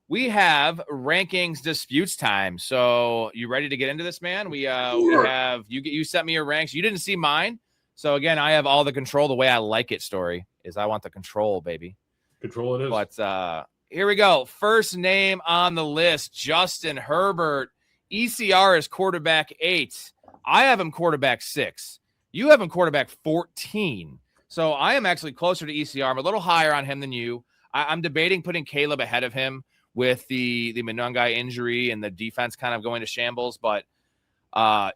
we have rankings disputes time. So you ready to get into this, man? We have you sent me your ranks. You didn't see mine. So again, I have all the control. The way I like it story is I want the control, baby. Control it is. But here we go. First name on the list, Justin Herbert. ECR is quarterback 8. I have him quarterback 6. You have him quarterback 14. So I am actually closer to ECR. I'm a little higher on him than you. I'm debating putting Caleb ahead of him with the Monangai injury and the defense kind of going to shambles. But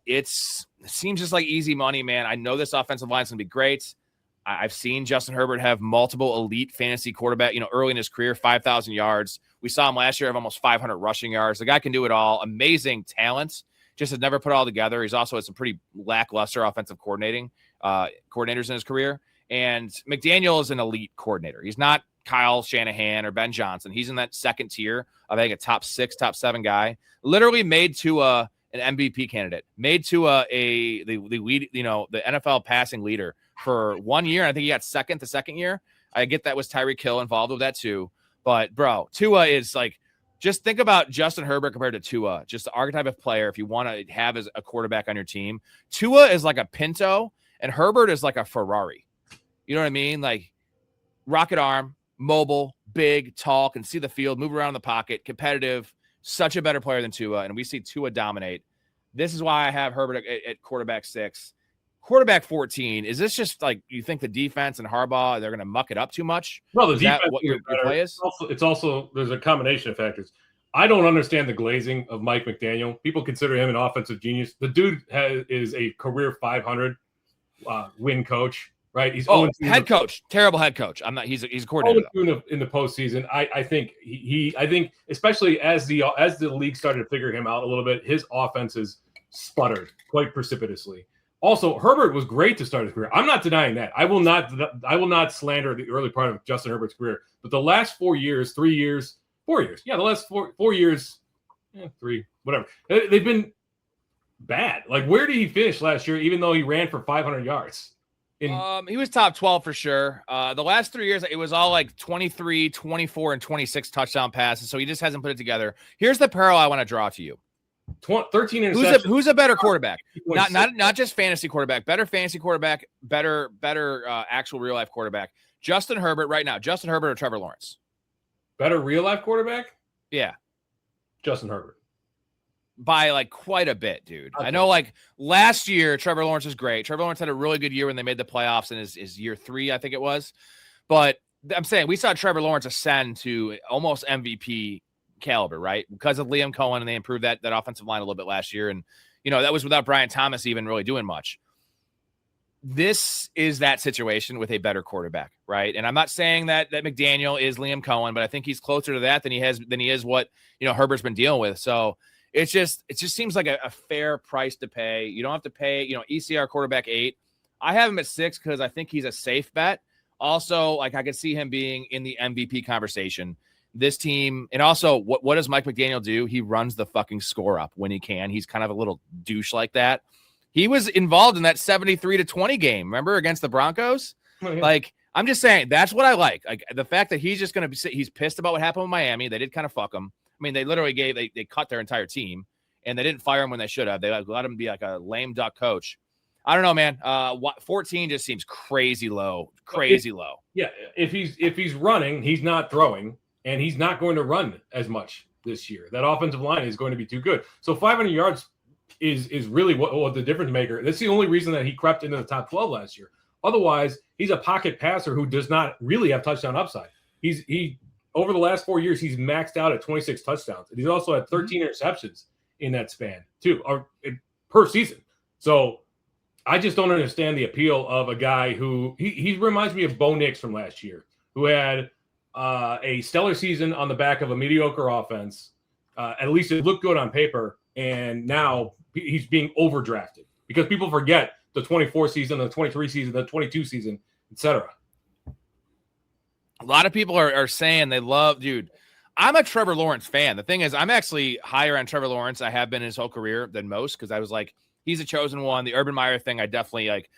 it seems just like easy money, man. I know this offensive line is going to be great. I've seen Justin Herbert have multiple elite fantasy quarterback, early in his career, 5,000 yards. We saw him last year have almost 500 rushing yards. The guy can do it all. Amazing talent. Just has never put it all together. He's also had some pretty lackluster offensive coordinators in his career. And McDaniel is an elite coordinator. He's not Kyle Shanahan or Ben Johnson. He's in that second tier of, I think, a top 6, top 7 guy. Literally made Tua an MVP candidate. Made Tua the lead, the NFL passing leader for 1 year. I think he got second the second year. I get that was Tyreek Hill involved with that too. But, bro, Tua is like, just think about Justin Herbert compared to Tua, just the archetype of player if you want to have as a quarterback on your team. Tua is like a Pinto, and Herbert is like a Ferrari. You know what I mean? Like, rocket arm, mobile, big, tall, can see the field, move around in the pocket, competitive, such a better player than Tua, and we see Tua dominate. This is why I have Herbert at quarterback 6. Quarterback 14, is this just like you think the defense and Harbaugh, they're going to muck it up too much? No, the defense. What your play is? It's also there's a combination of factors. I don't understand the glazing of Mike McDaniel. People consider him an offensive genius. The dude is a career 500 win coach, right? He's head coach, terrible head coach. I'm not. He's a coordinator in the postseason. I think I think especially as the league started to figure him out a little bit, his offenses sputtered quite precipitously. Also, Herbert was great to start his career. I'm not denying that. I will not slander the early part of Justin Herbert's career. But the last 4 years, 3 years, 4 years. Yeah, the last 4 years, 3, whatever. They've been bad. Like, where did he finish last year, even though he ran for 500 yards? He was top 12 for sure. The last 3 years, it was all like 23, 24, and 26 touchdown passes. So he just hasn't put it together. Here's the parallel I want to draw to you. 13 interceptions. Who's a better quarterback? Not just fantasy quarterback. Better fantasy quarterback. Better actual real life quarterback. Justin Herbert right now. Justin Herbert or Trevor Lawrence? Better real life quarterback? Yeah, Justin Herbert by like quite a bit, dude. Okay. I know like last year Trevor Lawrence was great. Trevor Lawrence had a really good year when they made the playoffs in his year 3, I think it was. But I'm saying we saw Trevor Lawrence ascend to almost MVP caliber, right? Because of Liam Cohen, and they improved that offensive line a little bit last year. And, that was without Brian Thomas even really doing much. This is that situation with a better quarterback, right? And I'm not saying that McDaniel is Liam Cohen, but I think he's closer to that than he is what, Herbert's been dealing with. So it just seems like a fair price to pay. You don't have to pay, ECR quarterback 8. I have him at 6 because I think he's a safe bet. Also, like, I could see him being in the MVP conversation. This team, and also, what does Mike McDaniel do? He runs the fucking score up when he can. He's kind of a little douche like that. He was involved in that 73-20 game, remember, against the Broncos? Oh, yeah. Like, I'm just saying, that's what I like. Like, the fact that he's just going to be – he's pissed about what happened with Miami. They did kind of fuck him. I mean, they literally they cut their entire team, and they didn't fire him when they should have. They let him be like a lame duck coach. I don't know, man. 14 just seems crazy low. Low. Yeah, if he's running, he's not throwing. And he's not going to run as much this year. That offensive line is going to be too good. So 500 yards is really what the difference maker. That's the only reason that he crept into the top 12 last year. Otherwise, he's a pocket passer who does not really have touchdown upside. He over the last 4 years, he's maxed out at 26 touchdowns. And he's also had 13 interceptions in that span too, per season. So I just don't understand the appeal of a guy who he reminds me of Bo Nix from last year, who had a stellar season on the back of a mediocre offense. At least it looked good on paper, and now he's being overdrafted because people forget the 24 season, the 23 season, the 22 season, etc. A lot of people are saying they love, dude. I'm a Trevor Lawrence fan. The thing is, I'm actually higher on Trevor Lawrence. I have been his whole career than most because I was like, he's a chosen one. The Urban Meyer thing, I definitely like.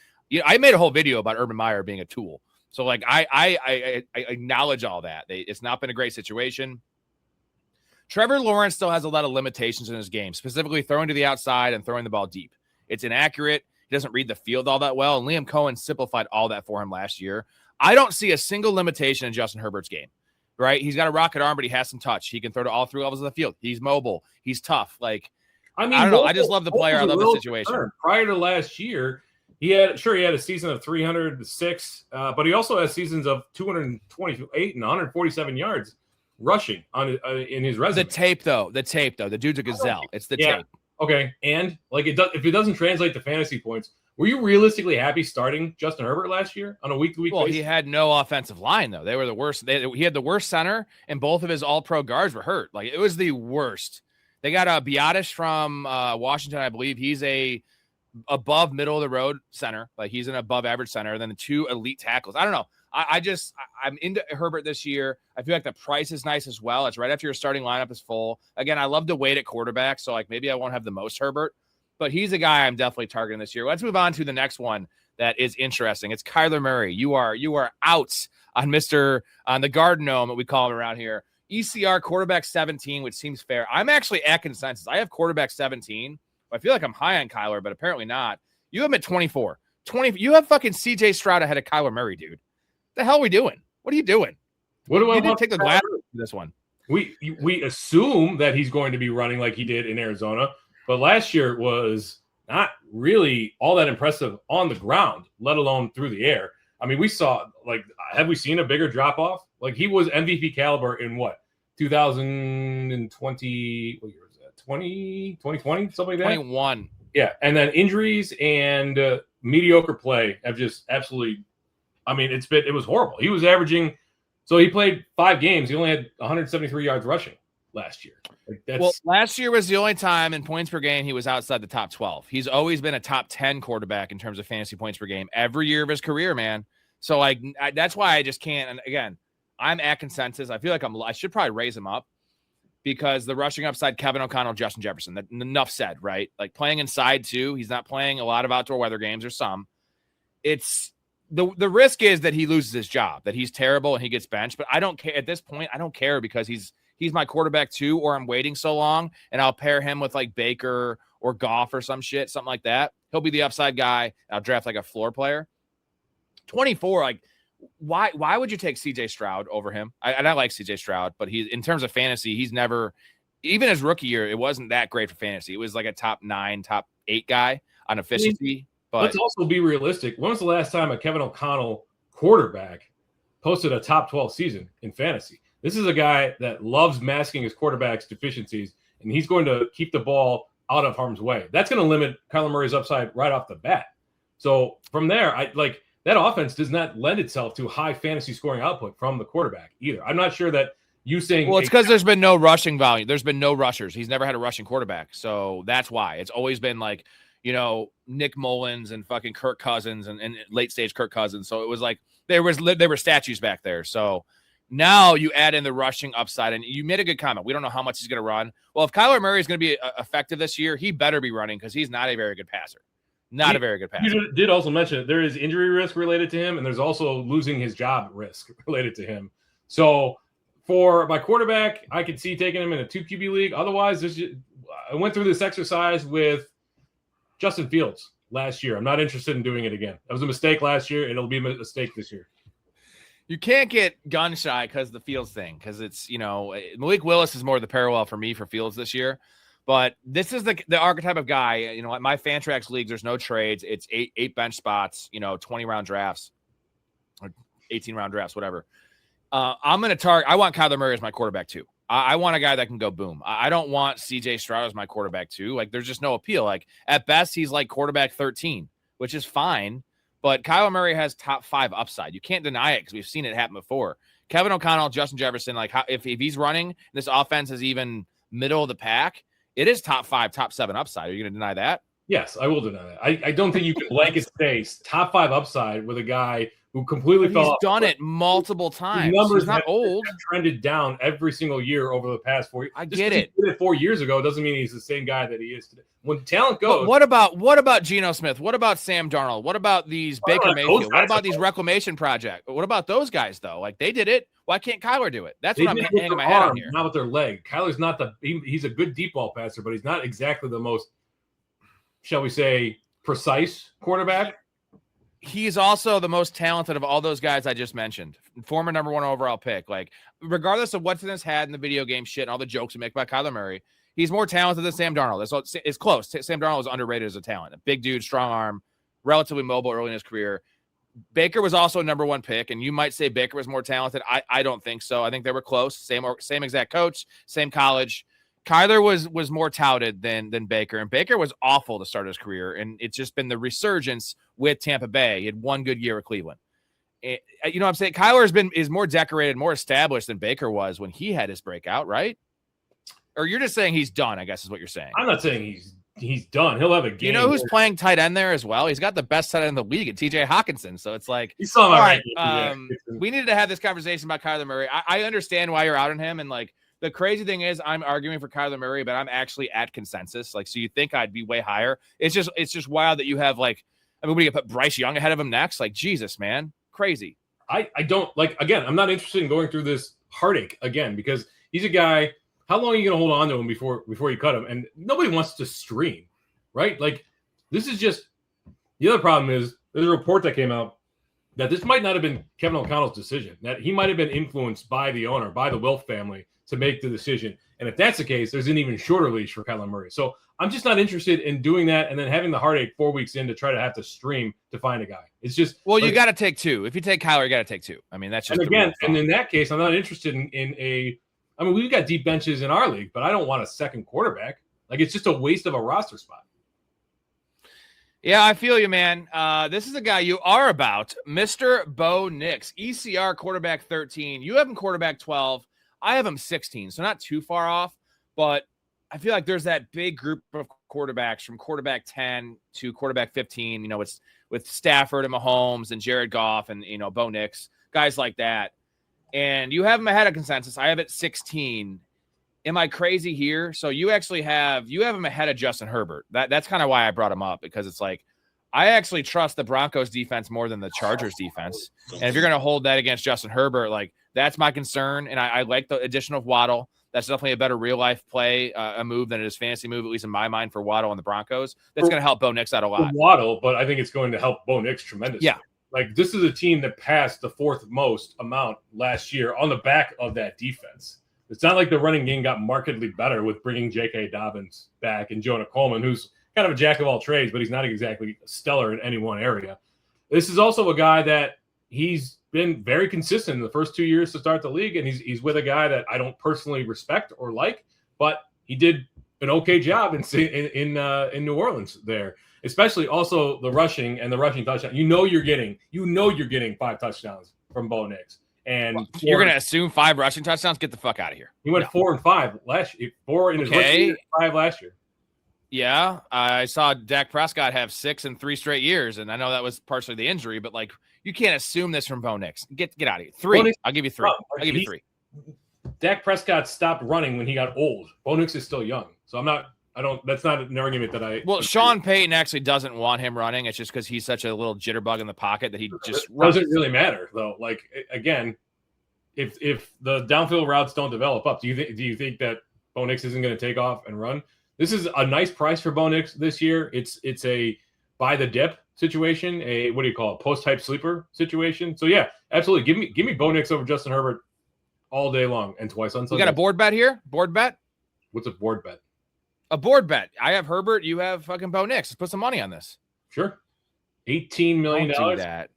I made a whole video about Urban Meyer being a tool. So, like, I acknowledge all that. It's not been a great situation. Trevor Lawrence still has a lot of limitations in his game, specifically throwing to the outside and throwing the ball deep. It's inaccurate. He doesn't read the field all that well, and Liam Cohen simplified all that for him last year. I don't see a single limitation in Justin Herbert's game, right? He's got a rocket arm, but he has some touch. He can throw to all three levels of the field. He's mobile. He's tough. Like, I don't know. I just love the player. I love the situation. Prior to last year, he had a season of 306, but he also has seasons of 228 and 147 yards rushing in his resume. The tape though, the dude's a gazelle. It's the tape. Okay, and like if it doesn't translate to fantasy points, were you realistically happy starting Justin Herbert last year on a week-to-week basis? Well, he had no offensive line though. They were the worst. He had the worst center, and both of his All-Pro guards were hurt. Like, it was the worst. They got Biadasz from Washington, I believe. He's a above middle of the road center. Like, he's an above average center. And then the two elite tackles. I don't know. I'm into Herbert this year. I feel like the price is nice as well. It's right after your starting lineup is full. Again, I love to wait at quarterback, so like maybe I won't have the most Herbert, but he's a guy I'm definitely targeting this year. Let's move on to the next one that is interesting. It's Kyler Murray. You are out on the Garden Gnome, what we call him around here. ECR quarterback 17, which seems fair. I'm actually at consensus. I have quarterback 17. I feel like I'm high on Kyler, but apparently not. You have him at 24. You have fucking CJ Stroud ahead of Kyler Murray, dude. The hell are we doing? What are you doing? What do I want to take the glass for this one? We assume that he's going to be running like he did in Arizona, but last year was not really all that impressive on the ground, let alone through the air. I mean, we saw, like, have we seen a bigger drop off? Like, he was MVP caliber in what, 2020? What year was that? 2020, something like that. 21. Yeah, and then injuries and mediocre play have just absolutely. I mean, it was horrible. He was averaging, so he played 5 games. He only had 173 yards rushing last year. Well, last year was the only time in points per game he was outside the top 12. He's always been a top 10 quarterback in terms of fantasy points per game every year of his career, man. So like that's why I just can't. And again, I'm at consensus. I feel like I should probably raise him up because the rushing upside, Kevin O'Connell, Justin Jefferson. That enough said, right? Like playing inside too. He's not playing a lot of outdoor weather games or some. It's. The risk is that he loses his job, that he's terrible and he gets benched. But I don't care at this point. I don't care because he's my quarterback too, or I'm waiting so long and I'll pair him with like Baker or Goff or some shit, something like that. He'll be the upside guy. I'll draft like a floor player. 24, like why would you take CJ Stroud over him? I like CJ Stroud, but in terms of fantasy, he's never, even his rookie year, it wasn't that great for fantasy. It was like a top 9, top 8 guy on efficiency. But let's also be realistic. When was the last time a Kevin O'Connell quarterback posted a top 12 season in fantasy? This is a guy that loves masking his quarterback's deficiencies, and he's going to keep the ball out of harm's way. That's going to limit Kyler Murray's upside right off the bat. So from there, that offense does not lend itself to high fantasy scoring output from the quarterback either. I'm not sure that you saying. Well, it's because there's been no rushing value. There's been no rushers. He's never had a rushing quarterback. So that's why. It's always been like, Nick Mullins and fucking Kirk Cousins and late stage Kirk Cousins. So it was like there were statues back there. So now you add in the rushing upside, and you made a good comment. We don't know how much he's going to run. Well, if Kyler Murray is going to be effective this year, he better be running because he's not a very good passer. A very good passer. You did also mention that there is injury risk related to him, and there's also losing his job risk related to him. So for my quarterback, I could see taking him in a 2 QB league. Otherwise, I went through this exercise with Justin Fields last year. I'm not interested in doing it again. That was a mistake last year. It'll be a mistake this year. You can't get gun shy because the Fields thing, because it's, Malik Willis is more the parallel for me for Fields this year. But this is the archetype of guy. My Fantrax leagues, there's no trades. It's eight bench spots, 20-round drafts or 18-round drafts, whatever. I'm going to target. I want Kyler Murray as my quarterback too. I want a guy that can go boom. I don't want CJ Stroud as my quarterback too. Like, there's just no appeal. Like, at best, he's like quarterback 13, which is fine. But Kyler Murray has top 5 upside. You can't deny it because we've seen it happen before. Kevin O'Connell, Justin Jefferson, like if he's running, this offense is even middle of the pack. It is top 5, top 7 upside. Are you going to deny that? Yes, I will deny that. I don't think you can blanket say top 5 upside with a guy who completely But fell he's off. done it multiple times. Numbers He's not old. have trended down every single year over the past 4 years. I Just get 'cause it. He did it 4 years ago doesn't mean he's the same guy that he is today. When talent But goes, what about Geno Smith? What about Sam Darnold? What about these Baker Mayfield? What about these reclamation project? What about those guys though? Like they did it. Why can't Kyler do it? That's what I'm hanging my head on here. Not with their leg. Kyler's not he's a good deep ball passer, but he's not exactly the most, shall we say, precise quarterback. He's also the most talented of all those guys I just mentioned. Former number 1 overall pick. Like, regardless of what's in his head in the video game shit and all the jokes we make about Kyler Murray, he's more talented than Sam Darnold. It's close. Sam Darnold was underrated as a talent. A big dude, strong arm, relatively mobile early in his career. Baker was also a number 1 pick, and you might say Baker was more talented. I don't think so. I think they were close. Same exact coach, same college. Kyler was more touted than Baker, and Baker was awful to start his career, and it's just been the resurgence with Tampa Bay. He had 1 good year with Cleveland. You know what I'm saying? Kyler is more decorated, more established than Baker was when he had his breakout, right? Or you're just saying he's done, I guess is what you're saying. I'm not saying he's done. He'll have a game. You know who's playing tight end there as well? He's got the best tight end in the league at TJ Hawkinson. So it's like, you saw all right, right. We needed to have this conversation about Kyler Murray. I understand why you're out on him, and like, the crazy thing is I'm arguing for Kyler Murray, but I'm actually at consensus. Like, so you think I'd be way higher. It's just wild that you have what do you put Bryce Young ahead of him next? Like, Jesus, man. Crazy. I don't again, I'm not interested in going through this heartache again, because he's a guy. How long are you going to hold on to him before you cut him? And nobody wants to stream, right? Like, this is just the other problem is there's a report that came out that this might not have been Kevin O'Connell's decision, that he might have been influenced by the owner, by the Wilf family, to make the decision. And if that's the case, there's an even shorter leash for Kyler Murray. So I'm just not interested in doing that and then having the heartache 4 weeks in to try to have to stream to find a guy. It's just you got to take 2. If you take Kyler, you got to take 2. I mean, that's just and in that case, I'm not interested in I mean, we've got deep benches in our league, but I don't want a second quarterback. Like, it's just a waste of a roster spot. Yeah, I feel you, man. This is a guy you are about, Mr. Bo Nix, ECR quarterback 13. You have him quarterback 12. I have him 16, so not too far off. But I feel like there's that big group of quarterbacks from quarterback 10 to quarterback 15. You know, it's with Stafford and Mahomes and Jared Goff and, Bo Nix, guys like that. And you have him ahead of consensus. I have it 16. Am I crazy here? So you actually have him ahead of Justin Herbert. That's kind of why I brought him up, because it's like I actually trust the Broncos defense more than the Chargers defense. And if you're going to hold that against Justin Herbert, like, that's my concern. And I like the addition of Waddle. That's definitely a better real life play, a move than it is fantasy move, at least in my mind, for Waddle and the Broncos. That's going to help Bo Nix out a lot. Waddle, but I think it's going to help Bo Nix tremendously. Yeah. Like, this is a team that passed the 4th most amount last year on the back of that defense. It's not like the running game got markedly better with bringing J.K. Dobbins back and Jonah Coleman, who's kind of a jack of all trades, but he's not exactly stellar in any one area. This is also a guy that he's been very consistent in the first 2 years to start the league, and he's with a guy that I don't personally respect or like, but he did an okay job in New Orleans there. Especially also the rushing touchdown. You know you're getting 5 touchdowns from Bo Nix. And you're going to assume 5 rushing touchdowns? Get the fuck out of here. He went 4 and 5 last year. 4 in his rookie year, 5 last year. Yeah, I saw Dak Prescott have 6 in 3 straight years, and I know that was partially the injury, but like, you can't assume this from Bo Nix. Get out of here. 3. I'll give you 3. I'll give you 3. Dak Prescott stopped running when he got old. Bo Nix is still young. So that's not an argument that I. Well, Sean Payton actually doesn't want him running. It's just because he's such a little jitterbug in the pocket that he just doesn't really matter though. Like, again, if the downfield routes don't develop up, do you think that Bo Nix isn't going to take off and run? This is a nice price for Bo Nix this year. It's a buy the dip situation, a what do you call it, post type sleeper situation. So yeah, absolutely. Give me Bo Nix over Justin Herbert all day long and twice on Sunday. You got a board bet here? Board bet? What's a board bet? A board bet. I have Herbert. You have fucking Bo Nix. Let's put some money on this. Sure. $18 million. Don't do that.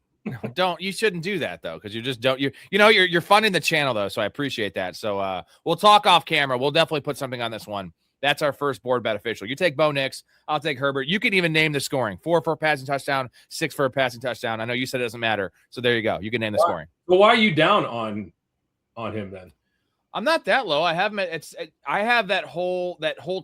Don't. You shouldn't do that though, because you just don't. You're funding the channel though, so I appreciate that. So we'll talk off camera. We'll definitely put something on this one. That's our first board bet official. You take Bo Nix. I'll take Herbert. You can even name the scoring: 4 for a passing touchdown, 6 for a passing touchdown. I know you said it doesn't matter, so there you go. You can name the scoring. Well, why are you down on him then? I'm not that low. I have him. I have that whole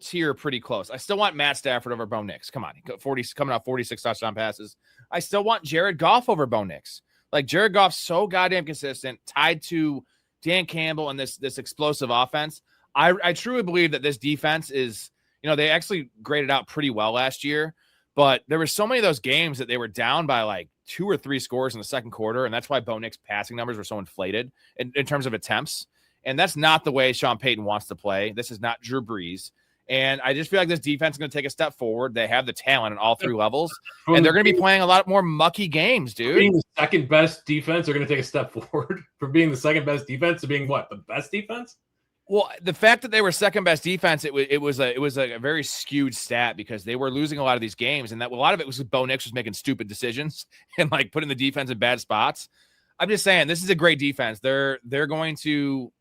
tier pretty close. I still want Matt Stafford over Bo Nix. Come on, 40 coming off 46 touchdown passes. I still want Jared Goff over Bo Nix. Like Jared Goff's so goddamn consistent, tied to Dan Campbell and this explosive offense. I truly believe that this defense is, they actually graded out pretty well last year, but there were so many of those games that they were down by like 2 or 3 scores in the second quarter, and that's why Bo Nix passing numbers were so inflated in terms of attempts. And that's not the way Sean Payton wants to play. This is not Drew Brees. And I just feel like this defense is going to take a step forward. They have the talent at all 3 levels, and they're going to be playing a lot more mucky games, dude. Being the second best defense, they're going to take a step forward from being the second best defense to being what, the best defense? Well, the fact that they were second best defense, it was a very skewed stat because they were losing a lot of these games, and that a lot of it was Bo Nix was making stupid decisions and like putting the defense in bad spots. I'm just saying this is a great defense. They're going to.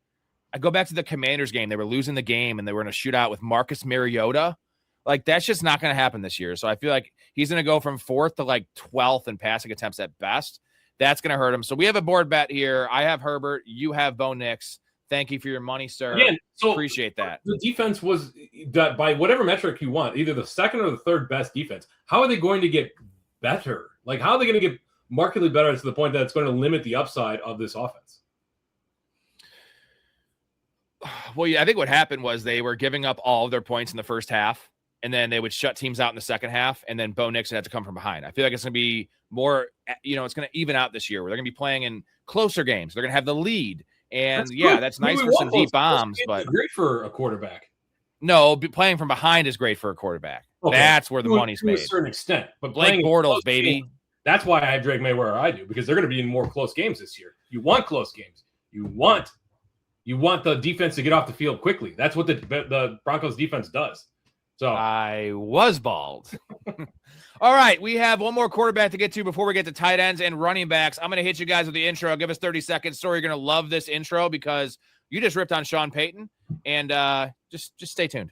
I go back to the Commanders game. They were losing the game and they were in a shootout with Marcus Mariota. Like that's just not going to happen this year. So I feel like he's going to go from 4th to like 12th in passing attempts at best. That's going to hurt him. So we have a board bet here. I have Herbert. You have Bo Nix. Thank you for your money, sir. Again, so appreciate that. The defense was that by whatever metric you want, either the second or the third best defense. How are they going to get better? Like how are they going to get markedly better to the point that it's going to limit the upside of this offense? Well, yeah, I think what happened was they were giving up all of their points in the first half, and then they would shut teams out in the second half, and then Bo Nix had to come from behind. I feel like it's going to be more, it's going to even out this year where they're going to be playing in closer games. They're going to have the lead, and that's nice for some deep bombs, but great for a quarterback. No, playing from behind is great for a quarterback. Okay. That's where the money's made. To a certain extent, but Blake Bortles, baby. Game, that's why I have Drake May where I do, because they're going to be in more close games this year. You want close games. You want the defense to get off the field quickly. That's what the Broncos defense does. So I was bald. All right, we have one more quarterback to get to before we get to tight ends and running backs. I'm going to hit you guys with the intro. Give us 30 seconds. Sorry, you're going to love this intro because you just ripped on Sean Payton, and just stay tuned.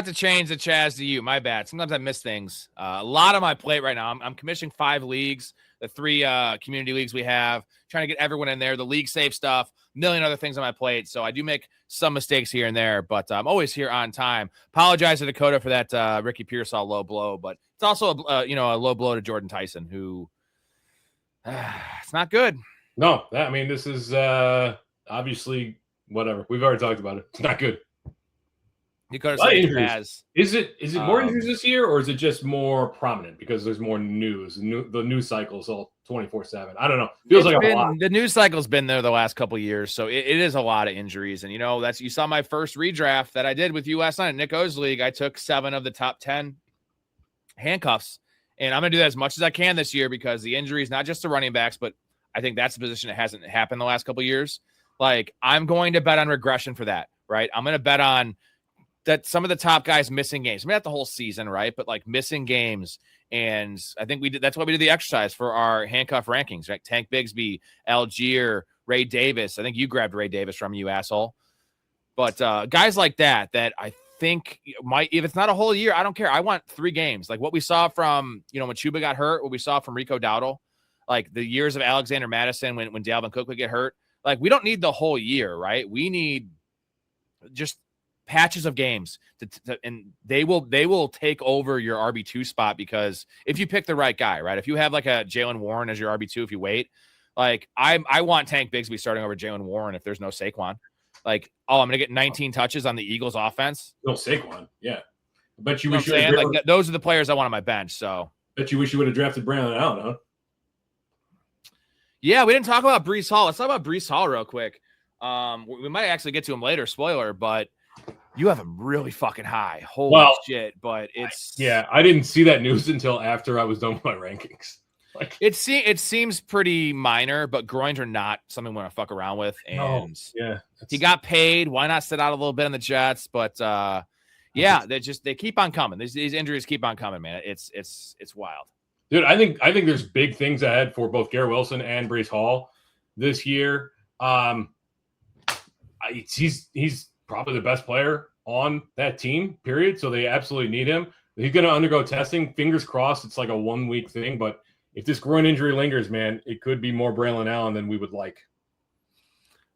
To change the Chaz to you. My bad. Sometimes I miss things. A lot on my plate right now. I'm commissioning 5 leagues, the 3 community leagues we have, trying to get everyone in there, the league safe stuff, a million other things on my plate. So I do make some mistakes here and there, but I'm always here on time. Apologize to Dakota for that Ricky Pearsall low blow, but it's also a low blow to Jordan Tyson, who it's not good. No, this is obviously whatever. We've already talked about it. It's not good. Because is it more injuries this year, or is it just more prominent because there's more news? The news cycle is all 24/7. I don't know. Feels like a lot. The news cycle's been there the last couple of years, so it is a lot of injuries. And you saw my first redraft that I did with you last night in Nick O's league. I took 7 of the top 10 handcuffs, and I'm gonna do that as much as I can this year because the injuries, not just the running backs, but I think that's a position that hasn't happened the last couple of years. Like I'm going to bet on regression for that, right? I'm gonna bet on that some of the top guys missing games. Not the whole season, right? But like missing games. And I think that's why we did the exercise for our handcuff rankings, right? Tank Bigsby, Algier, Ray Davis. I think you grabbed Ray Davis from you, asshole. But guys like that I think might, if it's not a whole year, I don't care. I want 3 games. Like what we saw from, when Chuba got hurt, what we saw from Rico Dowdle, like the years of Alexander Madison when Dalvin Cook would get hurt. Like we don't need the whole year, right? We need just patches of games and they will take over your RB2 spot because if you pick the right guy, right? If you have like a Jaylen Warren as your RB2, if you wait, like I want Tank Bigsby starting over Jaylen Warren if there's no Saquon. Like, I'm going to get 19 touches on the Eagles offense. No Saquon. Yeah. But you wish you had like those are the players I want on my bench. So bet you wish you would have drafted Brandon Allen, huh? Yeah, we didn't talk about Breece Hall. Let's talk about Breece Hall real quick. We might actually get to him later, spoiler, but you have him really fucking high. Holy shit. But I didn't see that news until after I was done with my rankings. Like it seems pretty minor, but groins are not something we want to fuck around with. And he got paid. Why not sit out a little bit on the Jets? But they keep on coming. These injuries keep on coming, man. It's wild. Dude, I think there's big things ahead for both Garrett Wilson and Breece Hall this year. He's probably the best player on that team, period. So they absolutely need him. He's going to undergo testing. Fingers crossed it's like a 1 week thing. But if this groin injury lingers, man, it could be more Braylon Allen than we would like.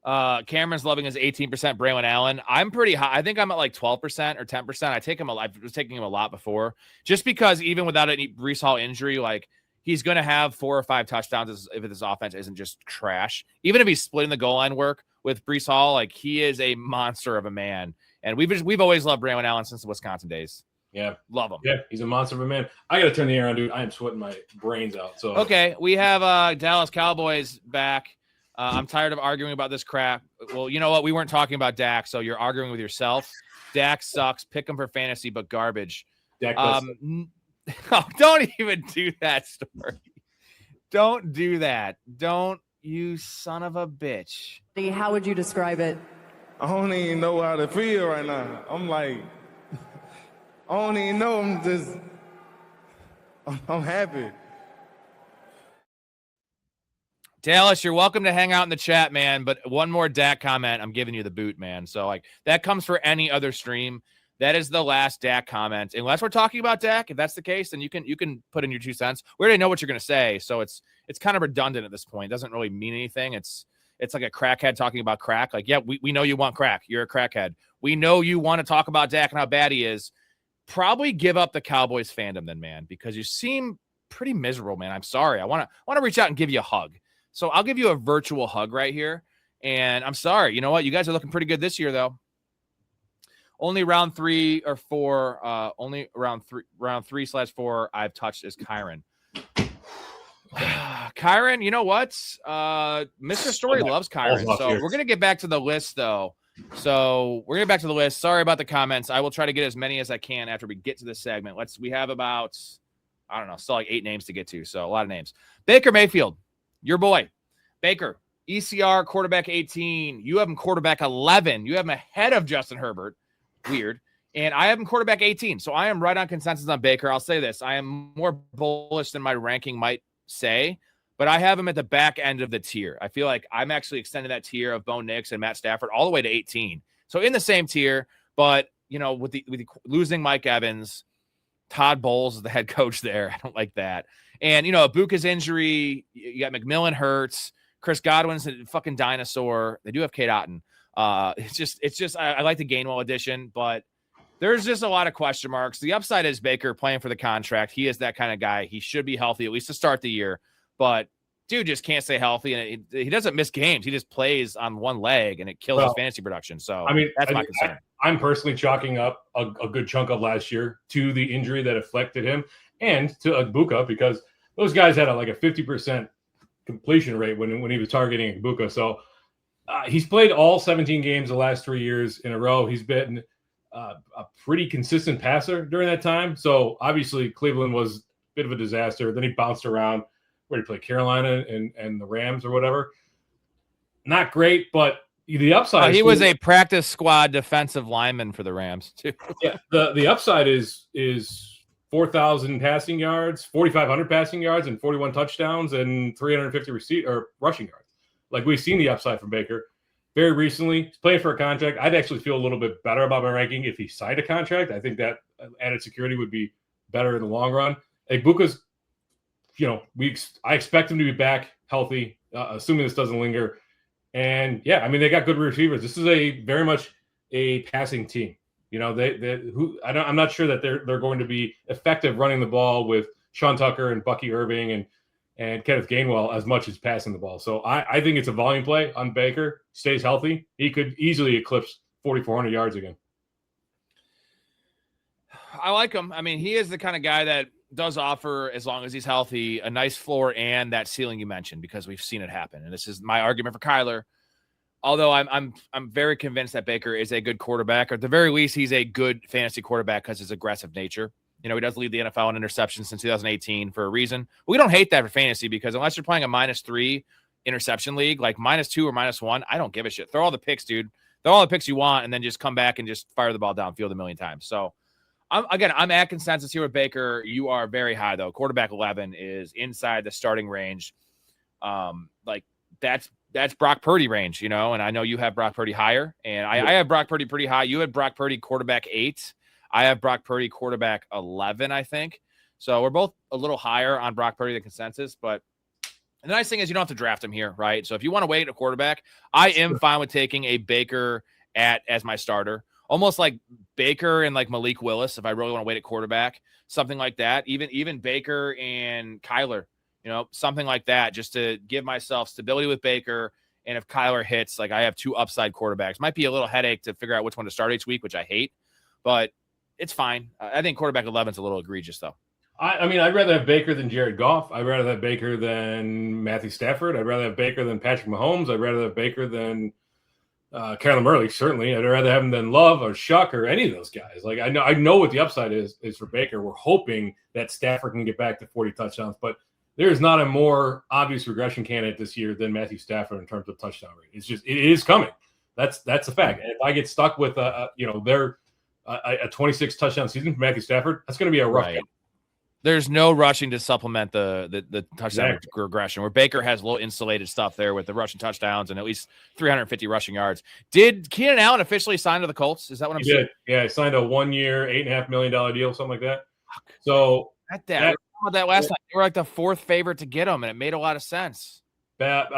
Cameron's loving his 18% Braylon Allen. I'm pretty high. I think I'm at like 12% or 10%. I was taking him a lot before, just because even without any Breece Hall injury, like he's going to have 4 or 5 touchdowns if his offense isn't just trash. Even if he's splitting the goal line work with Breece Hall, like he is a monster of a man. And we've always loved Braylon Allen since the Wisconsin days. Yeah. Love him. Yeah, he's a monster of a man. I got to turn the air on, dude. I am sweating my brains out. So okay, we have Dallas Cowboys back. I'm tired of arguing about this crap. Well, you know what? We weren't talking about Dak, so you're arguing with yourself. Dak sucks. Pick him for fantasy, but garbage. Dak oh, don't even do that story. Don't do that. Don't, you son of a bitch. How would you describe it? I don't even know how to feel right now. I'm like, I don't even know. I'm happy. Dallas, you're welcome to hang out in the chat, man. But one more Dak comment, I'm giving you the boot, man. So like that comes for any other stream. That is the last Dak comment. Unless we're talking about Dak, if that's the case, then you can put in your 2 cents. We already know what you're gonna say, so it's kind of redundant at this point. It doesn't really mean anything. It's like a crackhead talking about crack. Like, yeah, we know you want crack. You're a crackhead. We know you want to talk about Dak and how bad he is. Probably give up the Cowboys fandom then, man, because you seem pretty miserable, man. I'm sorry. I want to reach out and give you a hug. So I'll give you a virtual hug right here. And I'm sorry. You know what? You guys are looking pretty good this year, though. Only round 3 or 4, only round 3/4 I've touched is Kyren. Kyren, you know what? Mr. Story loves Kyren. So we're going to get back to the list, though. Sorry about the comments. I will try to get as many as I can after we get to this segment. We have about, I don't know, still like 8 names to get to. So a lot of names. Baker Mayfield. Your boy, Baker, ECR, quarterback 18. You have him quarterback 11. You have him ahead of Justin Herbert. Weird. And I have him quarterback 18. So I am right on consensus on Baker. I'll say this. I am more bullish than my ranking might say, but I have him at the back end of the tier. I feel like I'm actually extending that tier of Bo Nix and Matt Stafford all the way to 18. So in the same tier, but, you know, with the losing Mike Evans, Todd Bowles is the head coach there. I don't like that. And, you know, Ibuka's injury, you got McMillan hurts, Chris Godwin's a fucking dinosaur. They do have Kate Otten. It's just I like the Gainwell addition, but there's just a lot of question marks. The upside is Baker playing for the contract. He is that kind of guy. He should be healthy, at least to start the year. But dude just can't stay healthy, and he doesn't miss games. He just plays on one leg, and it kills his fantasy production. So I mean, that's my concern. I'm personally chalking up a good chunk of last year to the injury that afflicted him and to Ibuka, because those guys had a 50% completion rate when he was targeting Ibuka. So he's played all 17 games the last 3 years in a row. He's been a pretty consistent passer during that time. So obviously Cleveland was a bit of a disaster. Then he bounced around. Where he played Carolina and the Rams or whatever. Not great, but the upside. He was a practice squad defensive lineman for the Rams too. Yeah, the upside is 4,000 passing yards, 4,500 passing yards, and 41 touchdowns and 350 rushing yards. Like, we've seen the upside from Baker very recently. He's playing for a contract. I'd actually feel a little bit better about my ranking if he signed a contract. I think that added security would be better in the long run. Ibuka's, I expect him to be back healthy, assuming this doesn't linger. And yeah, I mean, they got good receivers. This is very much a passing team. I'm not sure that they're going to be effective running the ball with Sean Tucker and Bucky Irving and Kenneth Gainwell as much as passing the ball. So I think it's a volume play on Baker. Stays healthy, he could easily eclipse 4,400 yards again. I like him. I mean, he is the kind of guy that does offer, as long as he's healthy, a nice floor and that ceiling you mentioned, because we've seen it happen. And this is my argument for Kyler. Although I'm very convinced that Baker is a good quarterback, or at the very least, he's a good fantasy quarterback because of his aggressive nature. He does lead the NFL in interceptions since 2018 for a reason. We don't hate that for fantasy, because unless you're playing a -3 interception league, like -2 or -1, I don't give a shit. Throw all the picks, dude. Throw all the picks you want, and then just come back and just fire the ball downfield a million times. So I'm at consensus here with Baker. You are very high, though. Quarterback 11 is inside the starting range. That's that's Brock Purdy range, and I know you have Brock Purdy higher, and I have Brock Purdy pretty high. You had Brock Purdy quarterback 8. I have Brock Purdy quarterback 11, I think. So we're both a little higher on Brock Purdy than consensus, but the nice thing is you don't have to draft him here, right? So if you want to wait a quarterback, I am fine with taking a Baker as my starter, almost like Baker and like Malik Willis. If I really want to wait at quarterback, something like that, even Baker and Kyler, something like that, just to give myself stability with Baker. And if Kyler hits, like I have 2 upside quarterbacks, might be a little headache to figure out which one to start each week, which I hate, but it's fine. I think quarterback 11 is a little egregious though. I mean, I'd rather have Baker than Jared Goff. I'd rather have Baker than Matthew Stafford. I'd rather have Baker than Patrick Mahomes. I'd rather have Baker than Kyler Murray, certainly. I'd rather have him than Love or Shuck or any of those guys. Like I know what the upside is for Baker. We're hoping that Stafford can get back to 40 touchdowns, but there's not a more obvious regression candidate this year than Matthew Stafford in terms of touchdown rate. It is coming. That's a fact. And if I get stuck with a 26 touchdown season for Matthew Stafford, that's going to be a rough game. There's no rushing to supplement the touchdown regression, where Baker has a little insulated stuff there with the rushing touchdowns and at least 350 rushing yards. Did Keenan Allen officially sign to the Colts? Is that what I'm saying? Yeah, he signed a 1-year, $8.5 million deal, something like that. So that last night, they were like the 4th favorite to get him, and it made a lot of sense. That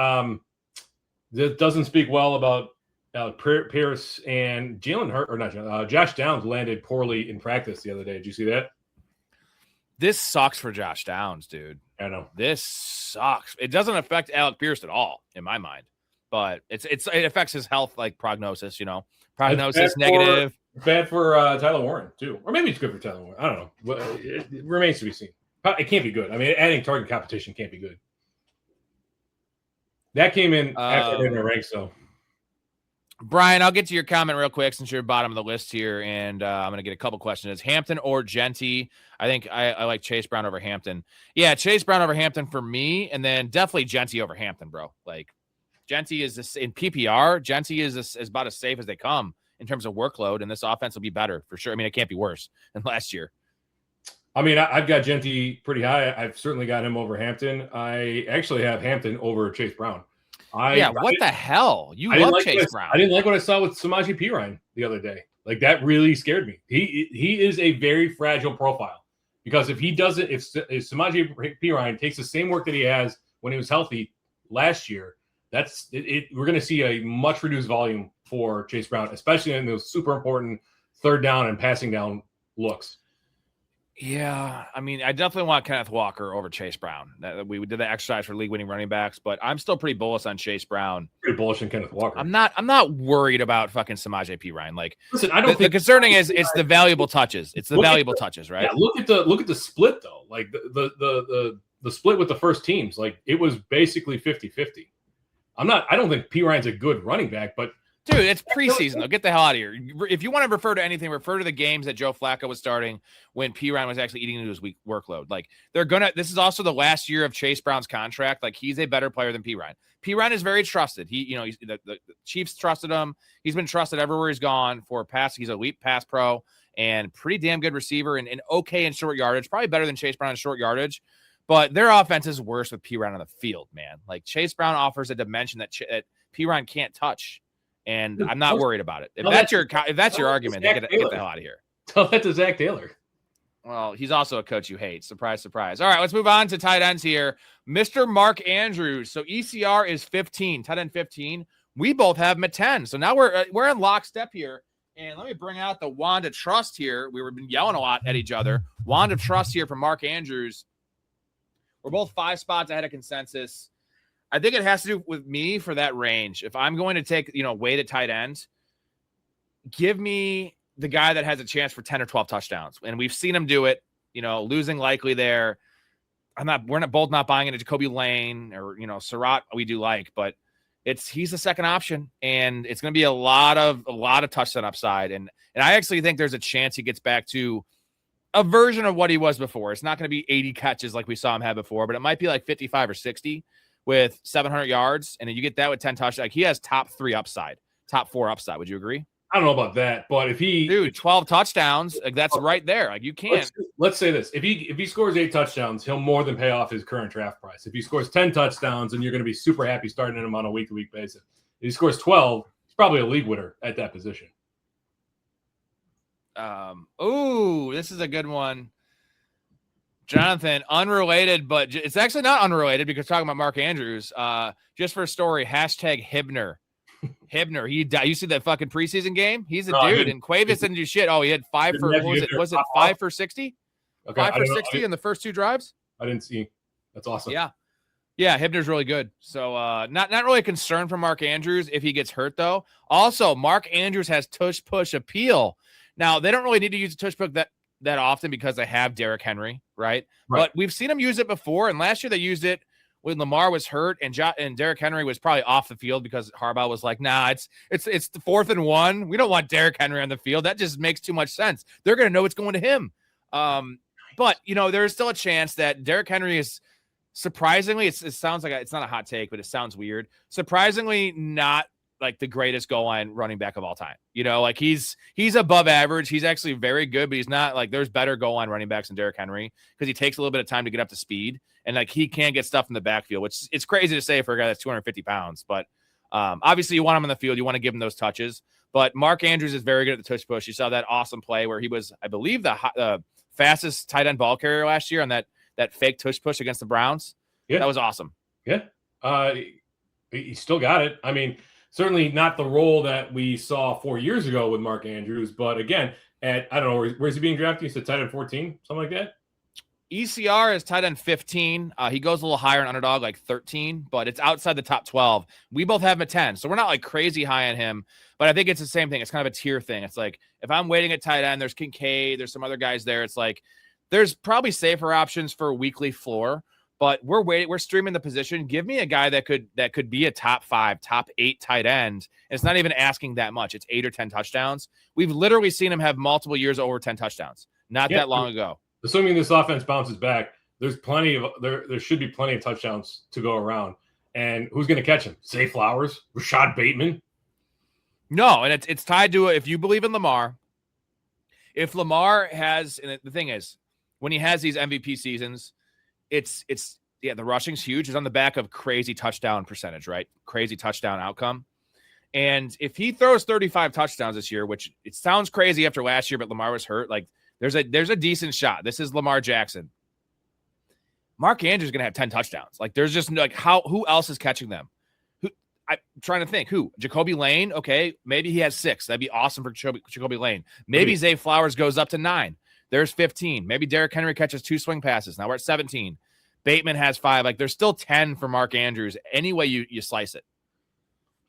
this doesn't speak well about Pierce and Jalen Hurts, or not. Josh Downs landed poorly in practice the other day. Did you see that? This sucks for Josh Downs, dude. I know. This sucks. It doesn't affect Alec Pierce at all, in my mind. But it affects his health, like prognosis, Prognosis negative. Bad for Tyler Warren, too. Or maybe it's good for Tyler Warren. I don't know. But it remains to be seen. It can't be good. I mean, adding target competition can't be good. That came in after in the ranks, though. Brian, I'll get to your comment real quick since you're bottom of the list here, and I'm going to get a couple questions. Hampton or Genty? I think I like Chase Brown over Hampton. Yeah, Chase Brown over Hampton for me, and then definitely Genty over Hampton, bro. Like, Genty is this in PPR. Genty is about as safe as they come in terms of workload, and this offense will be better for sure. I mean, it can't be worse than last year. I mean, I've got Genty pretty high. I've certainly got him over Hampton. I actually have Hampton over Chase Brown. What the hell? You love Chase Brown. I didn't like what I saw with Samaje Perine the other day. Like, that really scared me. He is a very fragile profile, because if Samaje Perine takes the same work that he has when he was healthy last year, we're going to see a much reduced volume for Chase Brown, especially in those super important 3rd down and passing down looks. Yeah, I mean, I definitely want Kenneth Walker over Chase Brown. We did the exercise for league-winning running backs, but I'm still pretty bullish on Chase Brown. Pretty bullish on Kenneth Walker. I'm not worried about fucking Samaje Perine. Like, listen, I don't think the concerning is it's the valuable touches. It's the valuable touches, right? Yeah, look at the split though. Like the split with the first teams, like it was basically 50-50. I don't think Perine's a good running back, but dude, it's preseason though. Get the hell out of here. If you want to refer to anything, refer to the games that Joe Flacco was starting when Perine was actually eating into his week workload. Like, this is also the last year of Chase Brown's contract. Like, he's a better player than Perine. Perine is very trusted. The Chiefs trusted him. He's been trusted everywhere he's gone for pass. He's an elite pass pro and pretty damn good receiver and okay in short yardage. Probably better than Chase Brown in short yardage. But their offense is worse with Perine on the field, man. Like, Chase Brown offers a dimension that Perine can't touch. And I'm not worried about it. If that's your argument, then get the hell out of here. Tell that to Zach Taylor. Well, he's also a coach you hate. Surprise, surprise. All right, let's move on to tight ends here. Mr. Mark Andrews. So ECR is 15, tight end 15. We both have him at 10. So now we're in lockstep here. And let me bring out the wand of trust here. We've been yelling a lot at each other. Wand of trust here from Mark Andrews. We're both 5 spots ahead of consensus. I think it has to do with me for that range. If I'm going to take, weight at tight end, give me the guy that has a chance for 10 or 12 touchdowns. And we've seen him do it, losing likely there. We're both not buying into Jacoby Lane or, Surratt we do like, but he's the second option and it's going to be a lot of touchdown upside. And I actually think there's a chance he gets back to a version of what he was before. It's not going to be 80 catches like we saw him have before, but it might be like 55 or 60 with 700 yards. And then you get that with 10 touchdowns. Like, he has top 3 upside, top 4 upside. Would you agree? I don't know about that, but if he, Dude, 12 touchdowns, like that's right there. Like you can't. let's say this: if he scores 8 touchdowns, he'll more than pay off his current draft price. If he scores 10 touchdowns, then you're going to be super happy starting him on a week-to-week basis. If he scores 12, he's probably a league winner at that position. This is a good one. Jonathan, unrelated, but it's actually not unrelated because talking about Mark Andrews. Just for a story, #Hibner. Hibner, you see that fucking preseason game? He's a dude, and Cuevas didn't do shit. Oh, he had 5 for was it 5 for 60? Okay, 5 for 60 in the first 2 drives? I didn't see. That's awesome. Yeah, Hibner's really good. So not really a concern for Mark Andrews if he gets hurt though. Also, Mark Andrews has tush push appeal. Now they don't really need to use a tush push that often because they have Derrick Henry, right? But we've seen them use it before, and last year they used it when Lamar was hurt and Derrick Henry was probably off the field because Harbaugh was like, nah, it's the 4th and 1. We don't want Derrick Henry on the field. That just makes too much sense. They're going to know what's going to him. But, there's still a chance that Derrick Henry is surprisingly, it sounds like it's not a hot take, but it sounds weird. Surprisingly not like the greatest goal line running back of all time. Like he's above average. He's actually very good, but he's not like there's better goal line running backs than Derrick Henry because he takes a little bit of time to get up to speed. And like he can't get stuff in the backfield, which it's crazy to say for a guy that's 250 pounds. But obviously you want him in the field. You want to give him those touches. But Mark Andrews is very good at the tush push. You saw that awesome play where he was, I believe, the fastest tight end ball carrier last year on that fake tush push against the Browns. Yeah. That was awesome. Yeah. He still got it. I mean, certainly not the role that we saw 4 years ago with Mark Andrews. But again, I don't know, where's he being drafted? You said tight end 14, something like that? ECR is tight end 15. He goes a little higher in underdog, like 13, but it's outside the top 12. We both have him at 10, so we're not like crazy high on him, but I think it's the same thing. It's kind of a tier thing. It's like if I'm waiting at tight end, there's Kincaid, there's some other guys there. It's like there's probably safer options for a weekly floor, but we're streaming the position. Give me a guy that could be a top 5, top 8 tight end. And it's not even asking that much. It's 8 or 10 touchdowns. We've literally seen him have multiple years over 10 touchdowns. Not that long ago. Assuming this offense bounces back, there should be plenty of touchdowns to go around. And who's going to catch him? Zay Flowers, Rashad Bateman? No, and it's tied to if you believe in Lamar. If Lamar has, and the thing is, when he has these MVP seasons, it's the rushing's huge. It's on the back of crazy touchdown percentage, right? Crazy touchdown outcome. And if he throws 35 touchdowns this year, which it sounds crazy after last year, but Lamar was hurt, like there's a decent shot. This is Lamar Jackson. Mark Andrews is going to have 10 touchdowns. Like there's just like who else is catching them? I'm trying to think who. Jacoby Lane. Okay. Maybe he has 6. That'd be awesome for Jacoby Lane. Maybe Zay Flowers goes up to 9. There's 15. Maybe Derrick Henry catches 2 swing passes. Now we're at 17. Bateman has 5. Like there's still 10 for Mark Andrews. Any way you slice it.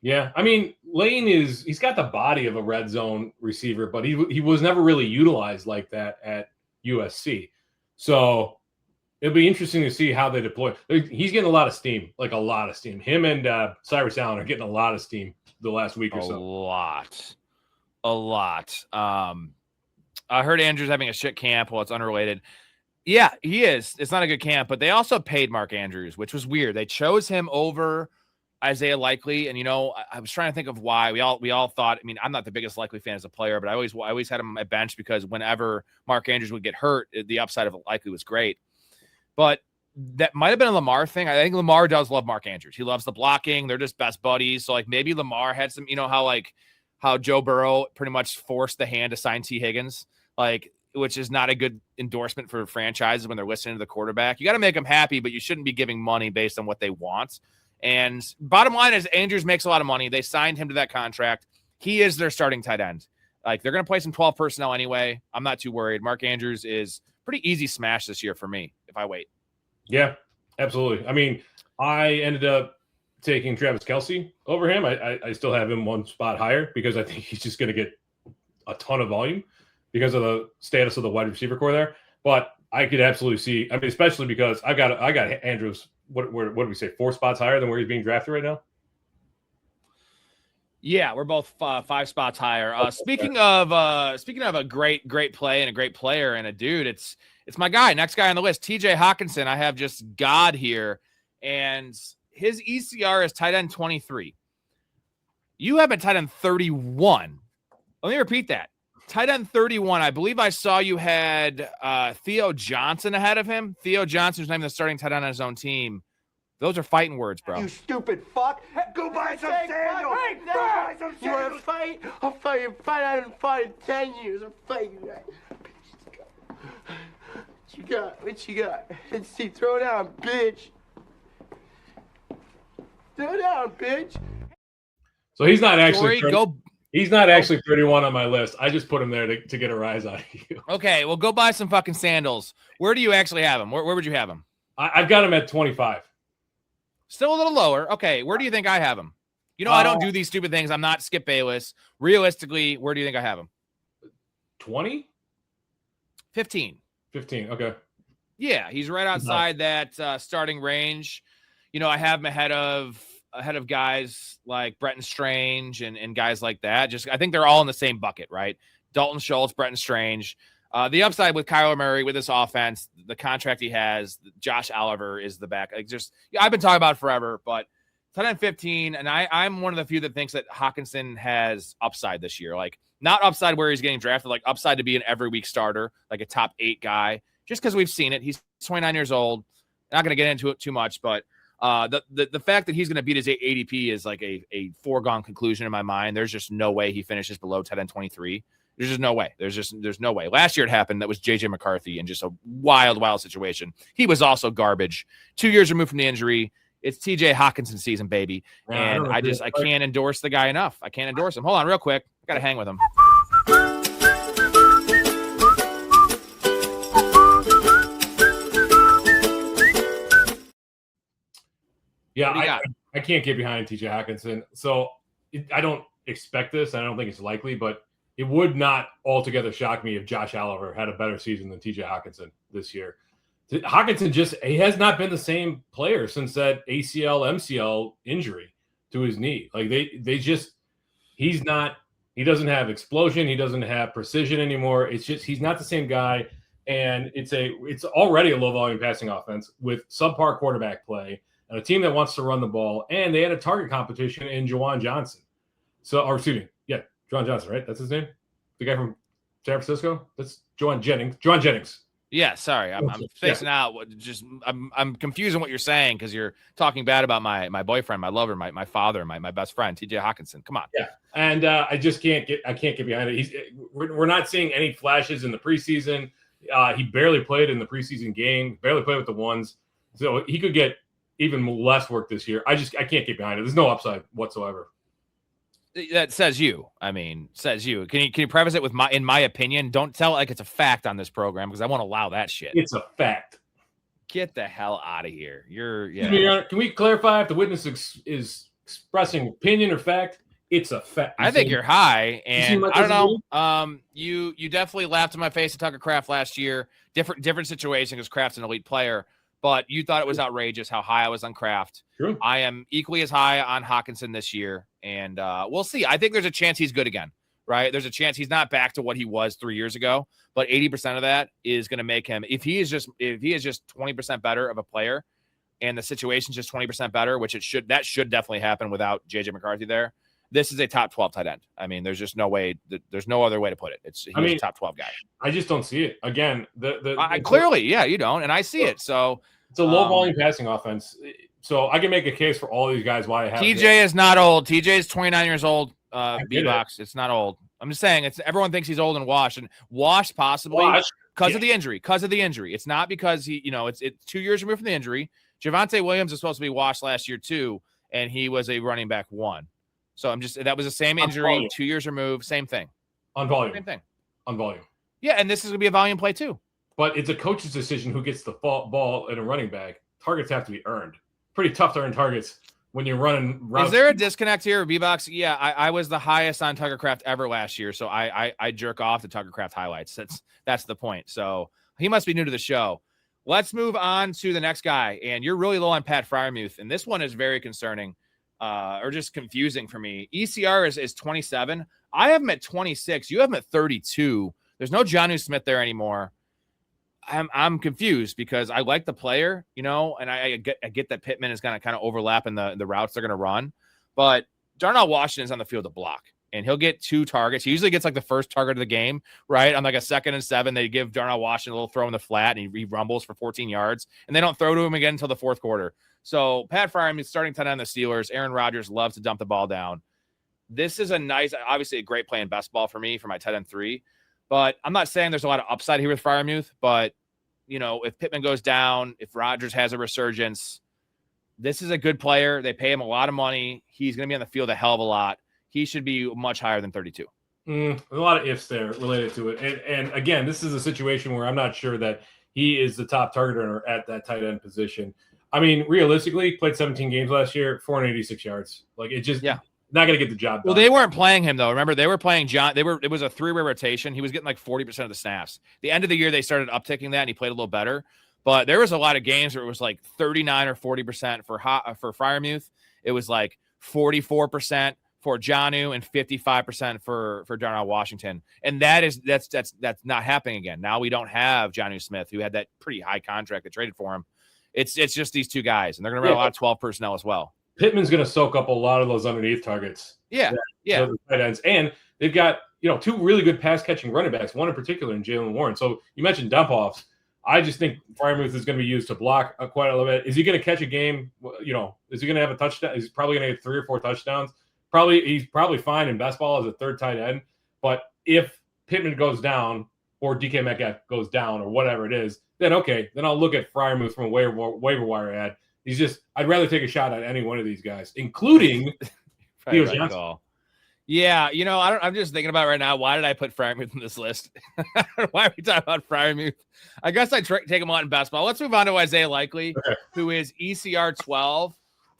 Yeah, I mean, Lane he's got the body of a red zone receiver, but he was never really utilized like that at USC. So it'll be interesting to see how they deploy. He's getting a lot of steam, like a lot of steam. Him and Cyrus Allen are getting a lot of steam the last week or so. A lot. I heard Andrews having a shit camp. Well, it's unrelated. Yeah, he is. It's not a good camp, but they also paid Mark Andrews, which was weird. They chose him over Isaiah Likely, and I was trying to think of why. We all thought. I mean, I'm not the biggest Likely fan as a player, but I always had him on my bench because whenever Mark Andrews would get hurt, the upside of Likely was great. But that might have been a Lamar thing. I think Lamar does love Mark Andrews. He loves the blocking. They're just best buddies. So like maybe Lamar had some, how Joe Burrow pretty much forced the hand to sign T. Higgins, which is not a good endorsement for franchises when they're listening to the quarterback. You got to make them happy, but you shouldn't be giving money based on what they want. And bottom line is Andrews makes a lot of money. They signed him to that contract. He is their starting tight end. Like they're going to play some 12 personnel anyway. I'm not too worried. Mark Andrews is pretty easy smash this year for me if I wait. Yeah, absolutely. I mean, I ended up taking Travis Kelce over him. I still have him one spot higher because I think he's just going to get a ton of volume because of the status of the wide receiver core there. But I could absolutely see, I mean, especially because I got Andrews, what did we say, 4 spots higher than where he's being drafted right now? Yeah, we're both 5 spots higher. Speaking of a great play and a great player and a dude, it's my guy, next guy on the list, TJ Hawkinson. I have just God here, and his ECR is tight end 23. You have a tight end 31. Let me repeat that. Tight end 31. I believe I saw you had Theo Johnson ahead of him. Theo Johnson's not even the starting tight end on his own team. Those are fighting words, bro. You stupid fuck. Go buy some sandals. Go buy some sandals. You want to fight? I'll fucking fight. I haven't fought in 10 years. I'm fighting that. What you got? What you got? Let's see. Throw down, bitch. Throw down, bitch. So he's not actually. Corey, He's not actually 31 on my list. I just put him there to get a rise out of you. Okay, well, go buy some fucking sandals. Where do you actually have him? Where would you have him? I've got him at 25. Still a little lower. Okay, where do you think I have him? You know, I don't do these stupid things. I'm not Skip Bayless. Realistically, where do you think I have him? 20? 15. 15, okay. Yeah, he's right outside that starting range. You know, I have him ahead of guys like Bretton Strange and guys like that. Just I think they're all in the same bucket, right? Dalton Schultz, Bretton Strange. The upside with Kyler Murray with this offense, the contract he has, Josh Oliver is the back. I've been talking about it forever, but tight end 15, and I'm one of the few that thinks that Hockenson has upside this year. Like not upside where he's getting drafted, like upside to be an every week starter, like a top 8 guy. Just because we've seen it, he's 29 years old. Not going to get into it too much, but the fact that he's going to beat his ADP is like a foregone conclusion in my mind. There's just no way he finishes below tight end 23. There's just no way. There's no way. Last year it happened. That was JJ McCarthy and just a wild situation. He was also garbage. 2 years removed from the injury. It's TJ Hockenson season, baby. Yeah, and I can't endorse the guy enough. I can't endorse him. Hold on real quick. I got to hang with him. Yeah, I can't get behind TJ Hockenson. So I don't expect this. I don't think it's likely, but it would not altogether shock me if Josh Oliver had a better season than TJ Hockenson this year. Hockenson he has not been the same player since that ACL, MCL injury to his knee. Like he doesn't have explosion. He doesn't have precision anymore. It's just, he's not the same guy. And it's already a low volume passing offense with subpar quarterback play and a team that wants to run the ball. And they had a target competition in Juwan Johnson. Juwan Johnson, right? That's his name? The guy from San Francisco? That's Juwan Jennings. Yeah, sorry. I'm facing out. I'm confusing what you're saying because you're talking bad about my boyfriend, my lover, my father, my best friend, TJ Hockenson. Come on. Yeah. And I can't get behind it. We're not seeing any flashes in the preseason. He barely played in the preseason game, barely played with the ones. So he could get even less work this year. I can't get behind it. There's no upside whatsoever. That says you. Says you. Can you preface it with in my opinion? Don't tell it like it's a fact on this program because I won't allow that shit. It's a fact. Get the hell out of here. Can we clarify if the witness is expressing opinion or fact? It's a fact. I think you're high, and I don't know. You definitely laughed in my face at Tucker Kraft last year. Different situation because Kraft's an elite player, but you thought it was outrageous how high I was on Kraft. True. I am equally as high on Hockenson this year, and we'll see. I think there's a chance he's good again, right? There's a chance he's not back to what he was 3 years ago, but 80% of that is going to make him, if he is just 20% better of a player, and the situation's just 20% better, which that should definitely happen without JJ McCarthy there. This is a top 12 tight end. There's just no way. There's no other way to put it. He's a top 12 guy. I just don't see it. Again, clearly, yeah, you don't, and I see it. So it's a low volume passing offense. So I can make a case for all these guys why I have TJ is not old. TJ is 29 years old. B-Box, it's not old. I'm just saying everyone thinks he's old and washed possibly because of the injury. It's not because it's 2 years removed from the injury. Javonte Williams is supposed to be washed last year too, and he was a running back 1. So that was the same injury, 2 years removed, same thing. On volume. Same thing. On volume. Yeah, and this is going to be a volume play too. But it's a coach's decision who gets the ball in a running back. Targets have to be earned. Pretty tough to earn targets when you're running routes. Is there a disconnect here, B-Box? Yeah, I was the highest on Tucker Kraft ever last year, so I jerk off the Tucker Kraft highlights. That's the point. So he must be new to the show. Let's move on to the next guy, and you're really low on Pat Freiermuth, and this one is very concerning. Or just confusing for me. ECR is 27. I have him at 26. You have him at 32. There's no Jonnu Smith there anymore. I'm confused because I like the player, and I get that Pittman is going to kind of overlap in the routes they're going to run, but Darnell Washington is on the field to block, and he'll get 2 targets. He usually gets like the first target of the game, right? On like a 2nd and 7, they give Darnell Washington a little throw in the flat, and he rumbles for 14 yards, and they don't throw to him again until the 4th quarter. So Pat Freiermuth starting 10 on the Steelers. Aaron Rodgers loves to dump the ball down. This is obviously a great play in best ball for me for my tight end 3, but I'm not saying there's a lot of upside here with Freiermuth, but if Pittman goes down, if Rodgers has a resurgence, this is a good player. They pay him a lot of money. He's going to be on the field a hell of a lot. He should be much higher than 32. A lot of ifs there related to it. And again, this is a situation where I'm not sure that he is the top target earner at that tight end position. I mean, realistically, played 17 games last year, 486 yards. Like, it just not going to get the job done. Well, they weren't playing him, though. Remember, they were playing John. It was a 3-way rotation. He was getting like 40% of the snaps. The end of the year, they started upticking that, and he played a little better. But there was a lot of games where it was like 39 or 40% for Freiermuth. It was like 44% for Jonnu and 55% for Darnell Washington. And that's not happening again. Now we don't have Jonnu Smith, who had that pretty high contract that traded for him. It's just these 2 guys, and they're going to run a lot of 12 personnel as well. Pittman's going to soak up a lot of those underneath targets. Yeah. The tight ends. And they've got, 2 really good pass catching running backs, one in particular in Jaylen Warren. So you mentioned dump offs. I just think Freiermuth is going to be used to block quite a little bit. Is he going to catch a game? Is he going to have a touchdown? He's probably going to get 3 or 4 touchdowns. He's probably fine in best ball as a 3rd tight end. But if Pittman goes down or DK Metcalf goes down or whatever it is, then I'll look at Freiermuth from a waiver wire ad. I'd rather take a shot at any one of these guys, including Theo Johnson. Yeah, I'm just thinking about it right now. Why did I put Freiermuth in this list? Why are we talking about Freiermuth? I guess I take him on in basketball. Let's move on to Isaiah Likely, who is ECR 12.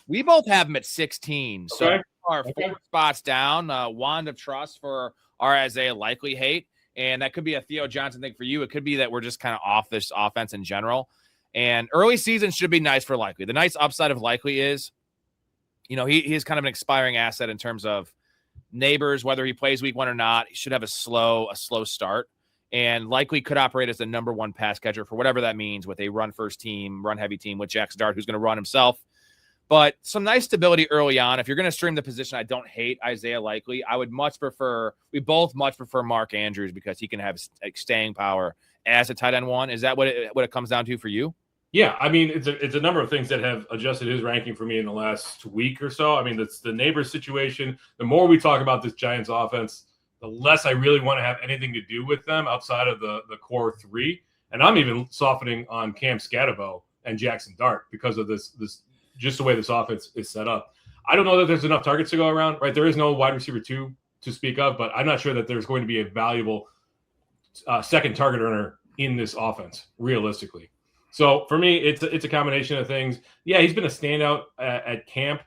We both have him at 16. So our 4 spots down. Wand of trust for our Isaiah Likely hate. And that could be a Theo Johnson thing for you. It could be that we're just kind of off this offense in general. And early season should be nice for Likely. The nice upside of Likely is, he is kind of an expiring asset in terms of neighbors, whether he plays week 1 or not. He should have a slow start, and Likely could operate as the number 1 pass catcher for whatever that means with a run first team, run heavy team with Jackson Dart, who's going to run himself. But some nice stability early on. If you're going to stream the position, I don't hate Isaiah Likely. We both much prefer Mark Andrews because he can have staying power as a tight end 1. Is that what it comes down to for you? Yeah, I mean, it's a number of things that have adjusted his ranking for me in the last week or so. I mean, that's the neighbors situation. The more we talk about this Giants offense, the less I really want to have anything to do with them outside of the core 3. And I'm even softening on Cam Scatterbo and Jackson Dart because of this just the way this offense is set up. I don't know that there's enough targets to go around, right? There is no wide receiver 2 to speak of, but I'm not sure that there's going to be a valuable second target earner in this offense, realistically. So for me, it's a combination of things. Yeah, he's been a standout at camp,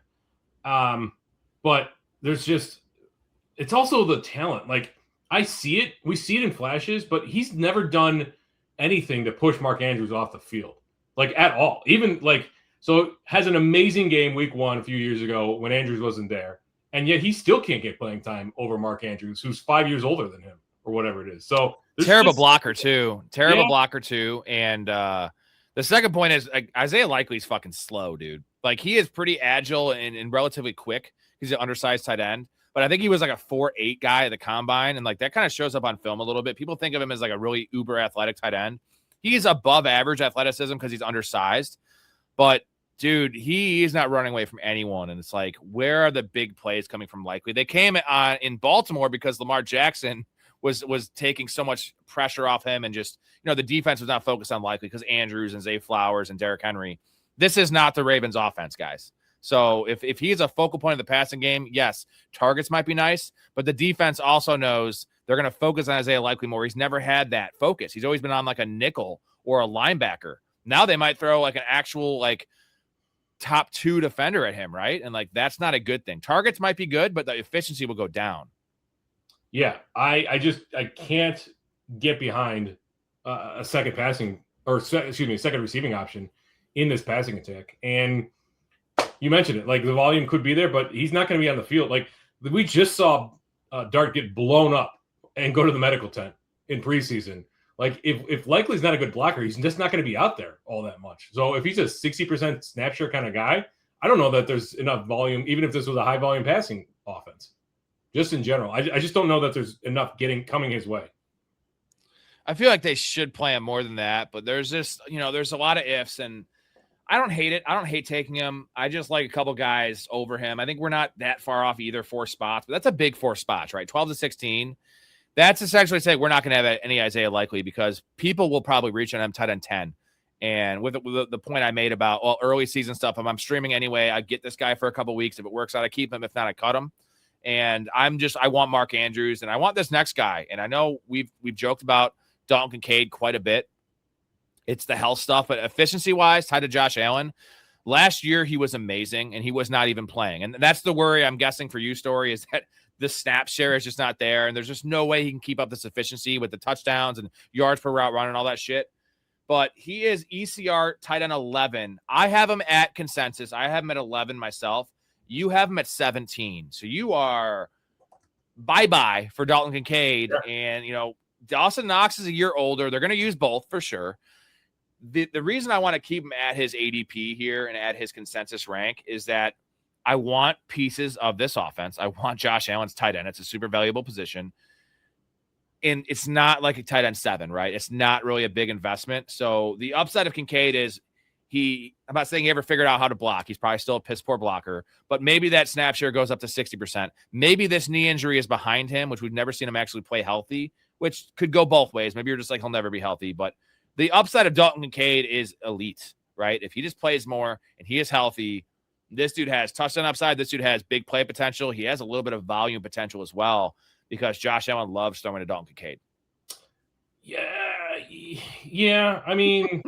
but it's also the talent. Like, I see it, we see it in flashes, but he's never done anything to push Mark Andrews off the field, like at all. So has an amazing game week 1 a few years ago when Andrews wasn't there, and yet he still can't get playing time over Mark Andrews, who's 5 years older than him or whatever it is. So terrible blocker too. And the second point is Isaiah Likely's fucking slow, dude. Like, he is pretty agile and relatively quick. He's an undersized tight end, but I think he was like a 4.8 guy at the combine, and like that kind of shows up on film a little bit. People think of him as like a really uber athletic tight end. He's above average athleticism because he's undersized, but dude, he is not running away from anyone. And it's like, where are the big plays coming from Likely? They came in Baltimore because Lamar Jackson was taking so much pressure off him, and just, the defense was not focused on Likely because Andrews and Zay Flowers and Derrick Henry. This is not the Ravens offense, guys. So if he's a focal point of the passing game, yes, targets might be nice, but the defense also knows they're going to focus on Isaiah Likely more. He's never had that focus. He's always been on like a nickel or a linebacker. Now they might throw like an actual like top 2 defender at him, right? And like, that's not a good thing. Targets might be good, but the efficiency will go down. Yeah, I can't get behind a second receiving option in this passing attack. And you mentioned it, like the volume could be there, but he's not going to be on the field. Like, we just saw Dart get blown up and go to the medical tent in preseason. Like, if Likely's not a good blocker, he's just not going to be out there all that much. So if he's a 60% snap share kind of guy, I don't know that there's enough volume, even if this was a high volume passing offense. just in general. I just don't know that there's enough coming his way. I feel like they should play him more than that, but there's just, there's a lot of ifs, and I don't hate it. I don't hate taking him. I just like a couple guys over him. I think we're not that far off either 4 spots, but that's a big 4 spots, right? 12 to 16. That's essentially saying we're not going to have any Isaiah Likely because people will probably reach on him tight end 10. And with the point I made about early season stuff, if I'm streaming anyway, I get this guy for a couple weeks. If it works out, I keep him. If not, I cut him. And I want Mark Andrews, and I want this next guy. And I know we've joked about Dalton Kincaid quite a bit. It's the health stuff, but efficiency-wise, tied to Josh Allen, last year he was amazing, and he was not even playing. And that's the worry, I'm guessing, for you, Story, is that the snap share is just not there, and there's just no way he can keep up this efficiency with the touchdowns and yards per route run and all that shit. But he is ECR tight end 11. I have him at consensus. I have him at 11 myself. You have him at 17. So you are bye-bye for Dalton Kincaid. Yeah. And, Dawson Knox is a year older. They're going to use both for sure. The reason I want to keep him at his ADP here and at his consensus rank is that I want pieces of this offense. I want Josh Allen's tight end. It's a super valuable position. And it's not like a tight end 7, right? It's not really a big investment. So the upside of Kincaid is I'm not saying he ever figured out how to block. He's probably still a piss poor blocker, but maybe that snap share goes up to 60%. Maybe this knee injury is behind him, which we've never seen him actually play healthy, which could go both ways. Maybe you're just like, he'll never be healthy, but the upside of Dalton Kincaid is elite, right? If he just plays more and he is healthy, this dude has touchdown upside. This dude has big play potential. He has a little bit of volume potential as well because Josh Allen loves throwing to Dalton Kincaid. Yeah. I mean,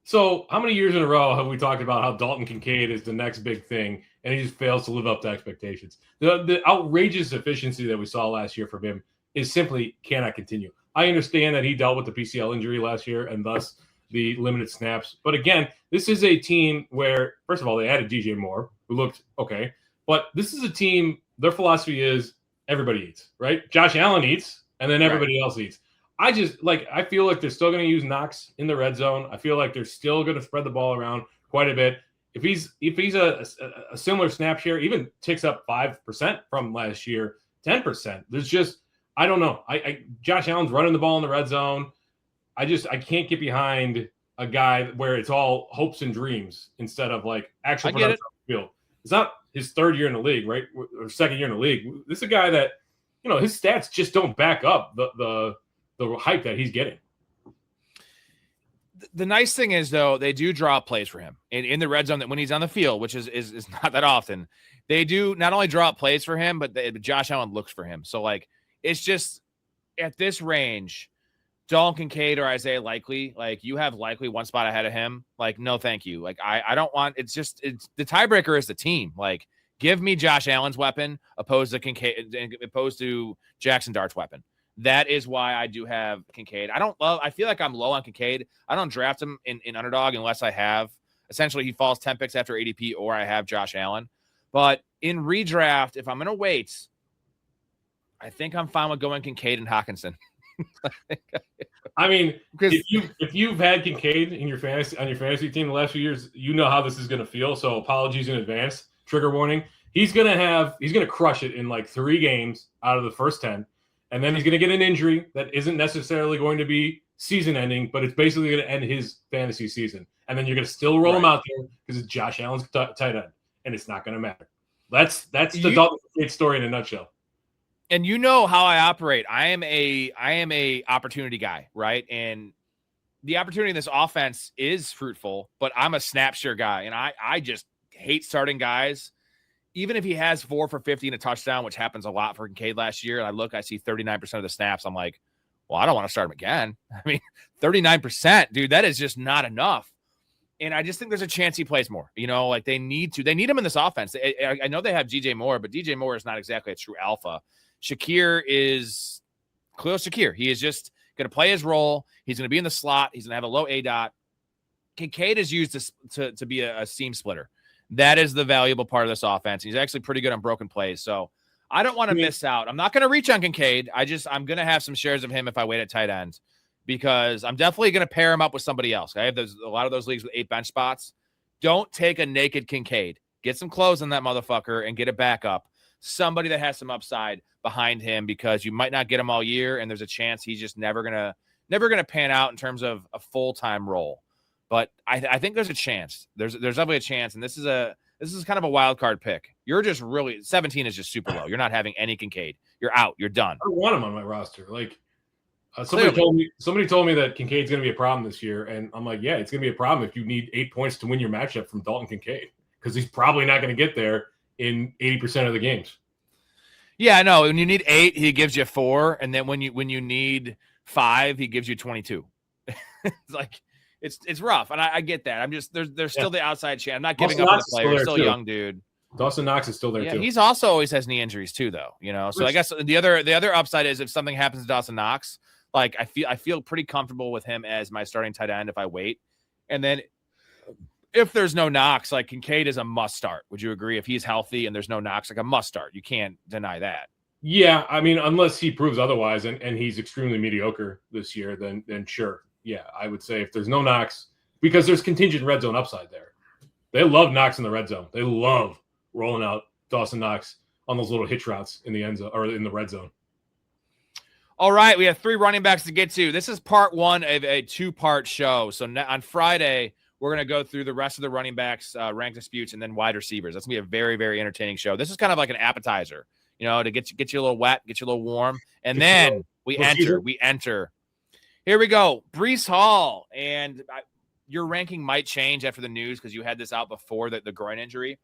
so how many years in a row have we talked about how Dalton Kincaid is the next big thing and he just fails to live up to expectations? The outrageous efficiency that we saw last year from him is simply cannot continue. I understand that he dealt with the PCL injury last year and thus the limited snaps. But again, this is a team where, first of all, they added DJ Moore, who looked okay. But this is a team, their philosophy is everybody eats, right? Josh Allen eats, and then everybody else eats. I feel like they're still going to use Knox in the red zone. I feel like they're still going to spread the ball around quite a bit. If he's a similar snap share, even ticks up 5% from last year, 10%. There's just, I don't know. Josh Allen's running the ball in the red zone. I can't get behind a guy where it's all hopes and dreams instead of like actual production on the field. It's not his 3rd year in the league, right? Or 2nd year in the league. This is a guy that, his stats just don't back up the hype that he's getting. The nice thing is, though, they do draw up plays for him in the red zone that when he's on the field, which is not that often. They do not only draw up plays for him, but Josh Allen looks for him. So, like, it's just at this range, Dalton Kincaid or Isaiah Likely, like you have Likely 1 spot ahead of him. Like, no, thank you. Like, I don't want, it's the tiebreaker is the team. Like, give me Josh Allen's weapon opposed to Jackson Dart's weapon. That is why I do have Kincaid. I feel like I'm low on Kincaid. I don't draft him in underdog unless I have, essentially he falls 10 picks after ADP or I have Josh Allen. But in redraft, if I'm going to wait, I think I'm fine with going Kincaid and Hockenson. I mean, if you've had Kincaid on your fantasy team the last few years, you know how this is going to feel. So apologies in advance. Trigger warning. He's going to crush it in like 3 games out of the first 10. And then he's going to get an injury that isn't necessarily going to be season ending, but it's basically going to end his fantasy season. And then you're going to still roll him out there because it's Josh Allen's tight end, and it's not going to matter. That's the Dalton Kincaid story in a nutshell. And you know how I operate. I am a opportunity guy, right? And the opportunity in this offense is fruitful, but I'm a snap share guy, and I just hate starting guys. Even if he has 4 for 50 and a touchdown, which happens a lot for Kincaid last year, and I see 39% of the snaps. I'm like, well, I don't want to start him again. I mean, 39%, dude, that is just not enough. And I just think there's a chance he plays more. Like they need him in this offense. I know they have DJ Moore, but DJ Moore is not exactly a true alpha. Shakir is Khalil Shakir. He is just going to play his role. He's going to be in the slot. He's going to have a low ADOT. Kincaid is used to be a seam splitter. That is the valuable part of this offense. He's actually pretty good on broken plays. So I don't want to miss out. I'm not going to reach on Kincaid. I'm going to have some shares of him if I wait at tight end because I'm definitely going to pair him up with somebody else. I have a lot of those leagues with 8 bench spots. Don't take a naked Kincaid. Get some clothes on that motherfucker and get it back up. somebody that has some upside behind him, because you might not get him all year, and there's a chance he's just never gonna pan out in terms of a full-time role. But I think there's a chance. There's definitely a chance, and this is kind of a wild card pick. You're just really 17 is just super low. You're not having any Kincaid. You're out. You're done. I don't want him on my roster. Like somebody told me that Kincaid's going to be a problem this year, and I'm like, yeah, it's going to be a problem if you need 8 points to win your matchup from Dalton Kincaid, because he's probably not going to get there in 80% of the games. Yeah, I know. When you need 8, he gives you 4, and then when you need 5, he gives you 22. It's like it's rough, and I get that. I'm just there's still the outside chance. I'm not giving up on the player. He's still a young dude. Dawson Knox is still there too. He's also always has knee injuries too, though. So I guess the other upside is if something happens to Dawson Knox, like I feel pretty comfortable with him as my starting tight end if I wait, and then if there's no Knox, like Kincaid is a must start. Would you agree? If he's healthy and there's no Knox, like a must start. You can't deny that. Yeah, I mean, unless he proves otherwise, and he's extremely mediocre this year, then sure. Yeah, I would say if there's no Knox, because there's contingent red zone upside there. They love Knox in the red zone. They love rolling out Dawson Knox on those little hitch routes in the end zone or in the red zone. All right, we have 3 running backs to get to. This is part 1 of a 2-part show. So on Friday, we're going to go through the rest of the running backs, rank disputes, and then wide receivers. That's going to be a very, very entertaining show. This is kind of like an appetizer, to get you a little wet, get you a little warm. And then we enter. Here we go. Breece Hall. And your ranking might change after the news because you had this out before the groin injury.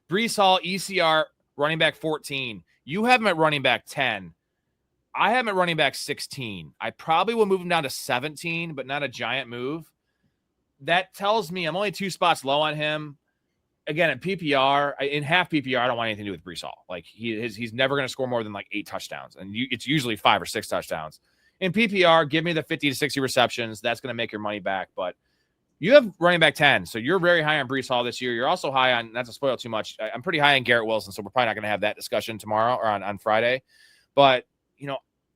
Breece Hall, ECR, running back 14. You have him at running back 10. I have him at running back 16. I probably will move him down to 17, but not a giant move. That tells me I'm only 2 spots low on him. Again, at PPR, in half PPR, I don't want anything to do with Breece Hall. Like he's never going to score more than like 8 touchdowns, and it's usually 5 or 6 touchdowns. In PPR, give me the 50 to 60 receptions. That's going to make your money back. But you have running back 10, so you're very high on Breece Hall this year. You're also high on, not to spoil too much, I'm pretty high on Garrett Wilson, so we're probably not going to have that discussion tomorrow or on Friday. But,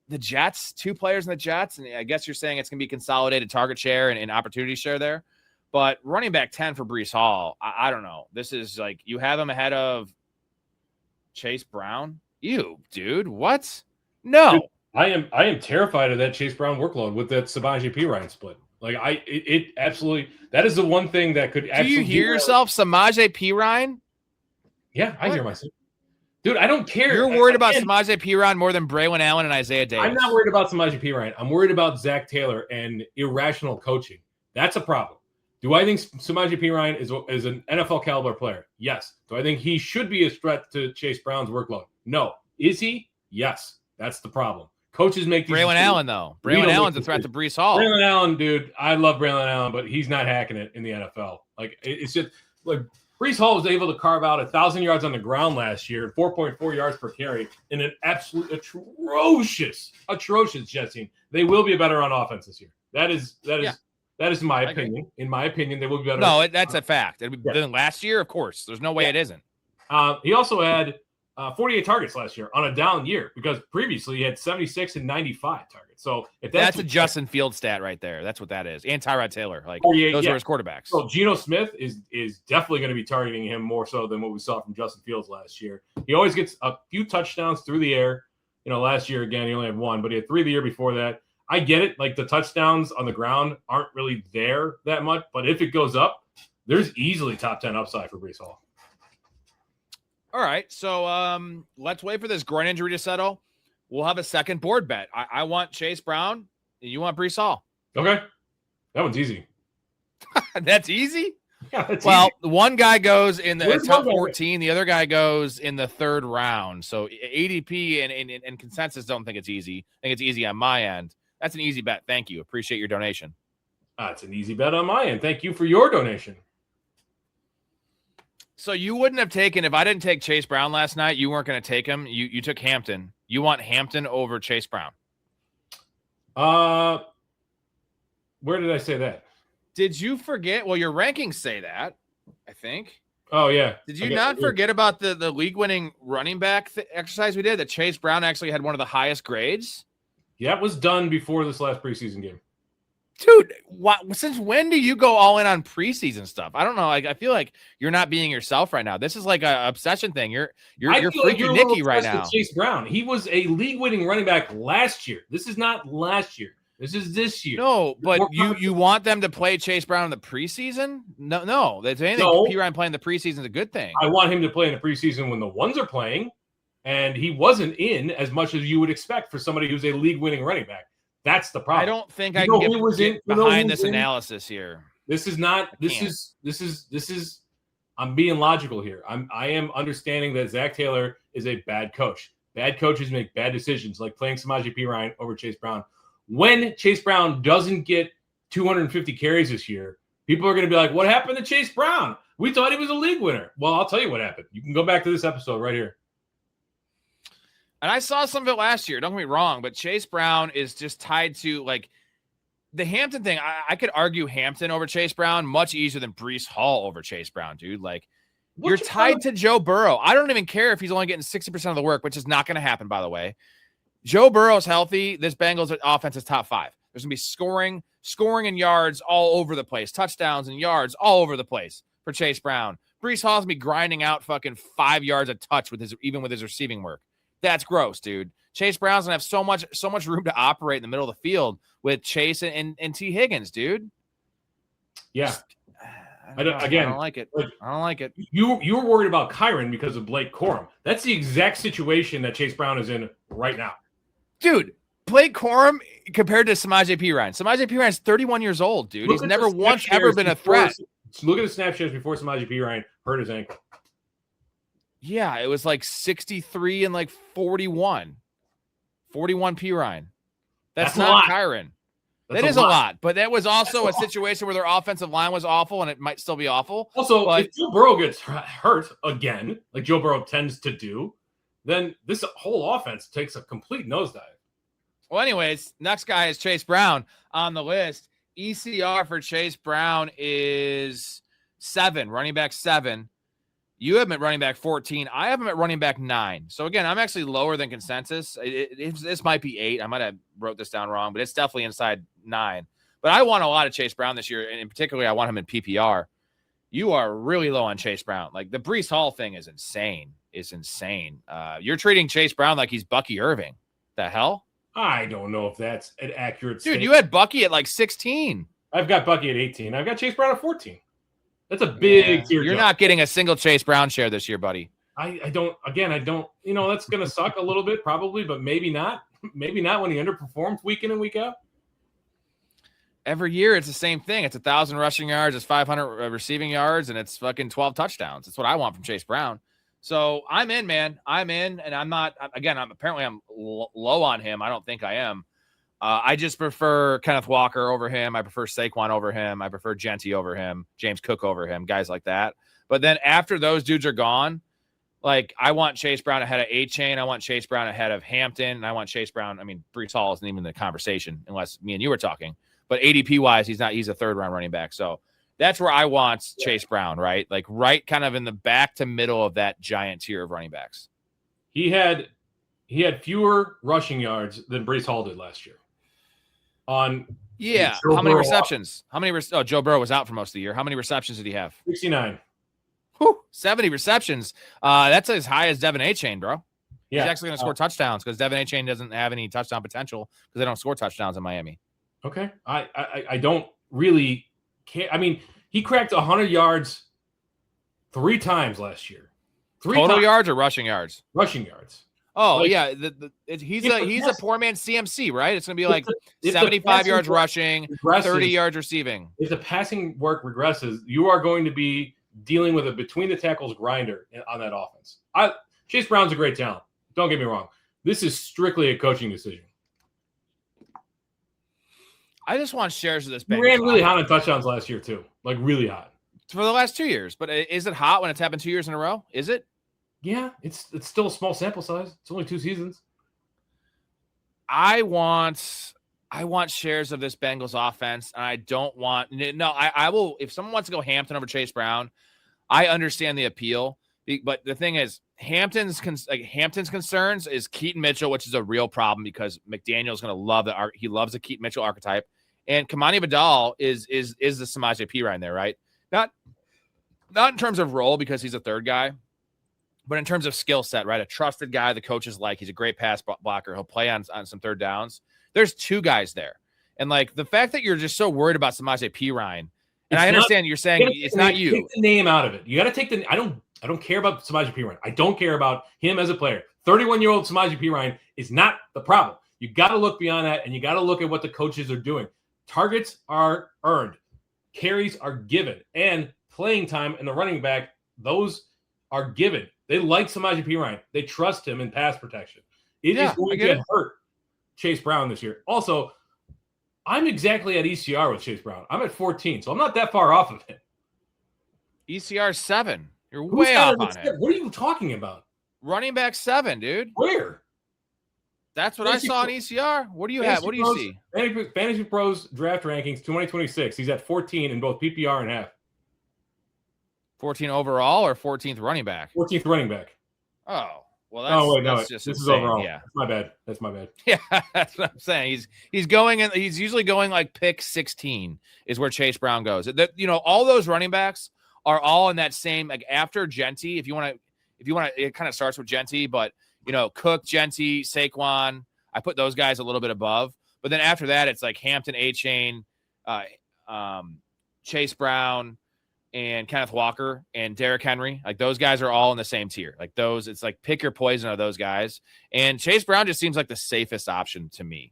the Jets, 2 players in the Jets, and I guess you're saying it's going to be consolidated target share and opportunity share there. But running back 10 for Breece Hall, I don't know. This is like, you have him ahead of Chase Brown? Ew, dude, what? No. Dude, I am terrified of that Chase Brown workload with that Samaje Perine split. Like it absolutely, that is the one thing that could actually. Do you hear yourself, Samaje Perine? Yeah, I hear myself. Dude, I don't care. You're worried about Samaje Perine more than Braylon Allen and Isaiah Davis. I'm not worried about Samaje Perine. I'm worried about Zach Taylor and irrational coaching. That's a problem. Do I think Samaje Perine is an NFL caliber player? Yes. Do I think he should be a threat to Chase Brown's workload? No. Is he? Yes. That's the problem. Coaches make these Braylon Allen, though. Braylon Allen's a threat to Breece Hall. Braylon Allen, dude, I love Braylon Allen, but he's not hacking it in the NFL. Like, it's just like Breece Hall was able to carve out 1,000 yards on the ground last year, 4.4 yards per carry, in an absolute atrocious Jets team. They will be better on offense this year. That is my opinion. In my opinion, they will be better. No, that's a fact. It'll be better than last year, of course. There's no way it isn't. He also had 48 targets last year on a down year, because previously he had 76 and 95 targets. So if that's a Justin Fields stat right there. That's what that is. And Tyrod Taylor. Like, those are his quarterbacks. So Geno Smith is definitely going to be targeting him more so than what we saw from Justin Fields last year. He always gets a few touchdowns through the air. Last year, again, he only had 1, but he had 3 the year before that. I get it. Like, the touchdowns on the ground aren't really there that much, but if it goes up, there's easily top 10 upside for Breece Hall. All right. So let's wait for this groin injury to settle. We'll have a second board bet. I want Chase Brown. You want Breece Hall. Okay. That one's easy. That's easy? Yeah, that's well, easy. One guy goes in the top 14. The other guy goes in the 3rd round. So ADP and consensus don't think it's easy. I think it's easy on my end. That's an easy bet. Thank you. Appreciate your donation. It's an easy bet on my end. Thank you for your donation. So you wouldn't have taken, if I didn't take Chase Brown last night, you weren't going to take him. You took Hampton. You want Hampton over Chase Brown. Where did I say that? Did you forget? Well, your rankings say that, I think. Oh, yeah. Did you not forget about the league-winning running back exercise we did, that Chase Brown actually had one of the highest grades? Yeah, it was done before this last preseason game. Dude, since when do you go all in on preseason stuff? I don't know. I feel like you're not being yourself right now. This is like a obsession thing. You're freaky Nicky right now. Chase Brown. He was a league-winning running back last year. This is not last year. This is this year. No, but you want them to play Chase Brown in the preseason? No. That's anything. No. P. Ryan playing the preseason is a good thing. I want him to play in the preseason when the ones are playing, and he wasn't in as much as you would expect for somebody who's a league-winning running back. That's the problem. I don't think I can get behind this analysis here. This is not. This is. I'm being logical here. I am understanding that Zach Taylor is a bad coach. Bad coaches make bad decisions, like playing Samaje Perine over Chase Brown. When Chase Brown doesn't get 250 carries this year, people are going to be like, "What happened to Chase Brown? We thought he was a league winner." Well, I'll tell you what happened. You can go back to this episode right here. And I saw some of it last year. Don't get me wrong, but Chase Brown is just tied to like the Hampton thing. I could argue Hampton over Chase Brown much easier than Breece Hall over Chase Brown, dude. Like you're tied to Joe Burrow. I don't even care if he's only getting 60% of the work, which is not going to happen, by the way. Joe Burrow's healthy. This Bengals offense is top 5. There's going to be scoring and yards all over the place, touchdowns and yards all over the place for Chase Brown. Breece Hall's going to be grinding out fucking 5 yards a touch even with his receiving work. That's gross, dude. Chase Brown's gonna have so much room to operate in the middle of the field with Chase and T. Higgins, dude. Yeah. I don't like it. I don't like it. You were worried about Kyron because of Blake Corum. That's the exact situation that Chase Brown is in right now. Dude, Blake Corum compared to Samaje Perine. Samaje Perine's 31 years old, dude. He's never once ever been a threat. Look at the snapshots before Samaje Perine hurt his ankle. Yeah, it was like 63 and like 41. 41 Perine. That's not Kyron. That is a lot, but that was also a situation where their offensive line was awful, and it might still be awful. Also, if Joe Burrow gets hurt again, like Joe Burrow tends to do, then this whole offense takes a complete nosedive. Well, anyways, next guy is Chase Brown on the list. ECR for Chase Brown is 7, running back 7. You have him at running back 14. I have him at running back 9. So, again, I'm actually lower than consensus. This might be 8. I might have wrote this down wrong, but it's definitely inside 9. But I want a lot of Chase Brown this year, and in particular, I want him in PPR. You are really low on Chase Brown. Like, the Breece Hall thing is insane. You're treating Chase Brown like he's Bucky Irving. The hell? I don't know if that's an accurate Dude, statement. you had Bucky at like 16. I've got Bucky at 18. I've got Chase Brown at 14. That's a big tier. You're not getting a single Chase Brown share this year, buddy. I don't, that's going to suck a little bit probably, but maybe not. Maybe not when he underperforms week in and week out. Every year it's the same thing. It's 1,000 rushing yards, it's 500 receiving yards, and it's fucking 12 touchdowns. That's what I want from Chase Brown. So I'm in, man. I'm in, and I'm not, again, I'm low on him. I don't think I am. I just prefer Kenneth Walker over him. I prefer Saquon over him. I prefer Genty over him, James Cook over him, guys like that. But then after those dudes are gone, like I want Chase Brown ahead of A-Chain. I want Chase Brown ahead of Hampton. And I want Chase Brown. I mean, Breece Hall isn't even in the conversation unless me and you were talking. But ADP-wise, he's a third-round running back. So that's where I want Chase Brown, right? Like right kind of in the back to middle of that giant tier of running backs. He had fewer rushing yards than Breece Hall did last year. How many receptions? Joe Burrow was out for most of the year. How many receptions did he have? 69. 70 receptions. That's as high as Devin A-Chain, bro. Yeah. He's actually going to score touchdowns because Devin A-Chain doesn't have any touchdown potential because they don't score touchdowns in Miami. Okay. I don't really care. I mean, he cracked 100 yards 3 times last year. Total yards or rushing yards? Rushing yards. Oh, like, yeah. He's a poor man CMC, right? It's going to be like 75 yards rushing, 30 yards receiving. If the passing work regresses, you are going to be dealing with a between-the-tackles grinder on that offense. Chase Brown's a great talent. Don't get me wrong. This is strictly a coaching decision. I just want shares of this. He ran really hot on touchdowns last year, too. Like, really hot. For the last 2 years. But is it hot when it's happened 2 years in a row? Is it? Yeah, it's still a small sample size. It's only 2 seasons. I want shares of this Bengals offense, and I don't want I will. If someone wants to go Hampton over Chase Brown, I understand the appeal, but the thing is, Hampton's concerns is Keaton Mitchell, which is a real problem because McDaniel's going to love he loves the Keaton Mitchell archetype, And Kamani Vidal is the Samaje Perine there, right? Not in terms of role because he's a third guy, but in terms of skill set, right? A trusted guy the coaches like. He's a great pass blocker. He'll play on some third downs. There's two guys there. And like the fact that you're just so worried about Samaje Perine, and I understand you're saying it's not you. Take the name out of it. You got to take the. I don't care about Samaje Perine. I don't care about him as a player. 31-year-old Samaje Perine is not the problem. You got to look beyond that, and you got to look at what the coaches are doing. Targets are earned, carries are given, and playing time in the running back, those are given. They like Samaje Perine. They trust him in pass protection. It is going to hurt Chase Brown this year. Also, I'm exactly at ECR with Chase Brown. I'm at 14, so I'm not that far off of him. ECR 7. You're way off on it. What are you talking about? Running back 7, dude. Where? That's what I saw on ECR. What do you have? What do you see? Fantasy Pros draft rankings 2026. He's at 14 in both PPR and half. 14 overall or 14th running back? 14th running back. Oh. Well, that's just this insane. Is overall. Yeah, That's my bad. Yeah, that's what I'm saying. He's going in. He's usually going like pick 16 is where Chase Brown goes. All those running backs are all in that same like after Genty. If you want to, it kind of starts with Genty, but Cook, Genty, Saquon. I put those guys a little bit above, but then after that, it's like Hampton, A-Chain, Chase Brown, and Kenneth Walker and Derrick Henry. Like those guys are all in the same tier. Like those, it's like pick your poison of those guys. And Chase Brown just seems like the safest option to me.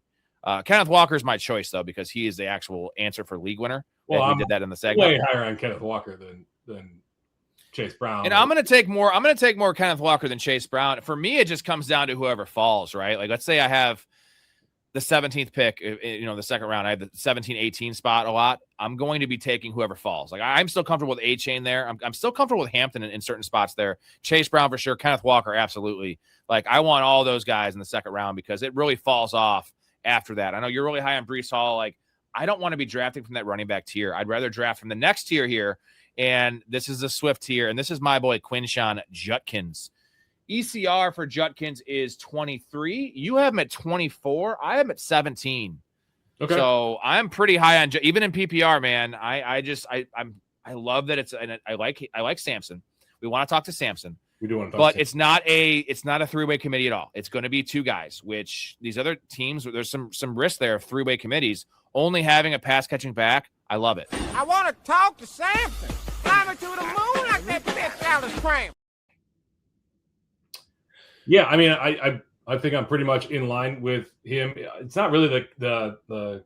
Kenneth Walker is my choice though, because he is the actual answer for league winner. Well, we did that in the segment. Way higher on Kenneth Walker than Chase Brown. And I'm going to take more Kenneth Walker than Chase Brown. For me, it just comes down to whoever falls, right? Like let's say I have the 17th pick, the second round, I have the 17-18 spot a lot. I'm going to be taking whoever falls. Like I'm still comfortable with A-Chain there. I'm still comfortable with Hampton in certain spots there. Chase Brown for sure. Kenneth Walker, absolutely. Like I want all those guys in the second round because it really falls off after that. I know you're really high on Breece Hall. Like I don't want to be drafting from that running back tier. I'd rather draft from the next tier here. And this is the Swift tier. And this is my boy Quinshon Judkins. ECR for Judkins is 23. You have him at 24. I have him at 17. Okay. So I'm pretty high on even in PPR, man. I love that it's and I like Samson. We want to talk to Samson. We do want to talk, but it's not a three-way committee at all. It's going to be two guys, which these other teams there's some risk there of three-way committees. Only having a pass catching back, I love it. I want to talk to Samson. Climbing to the moon like that bitch Alice Cram. Yeah, I mean, I think I'm pretty much in line with him. It's not really the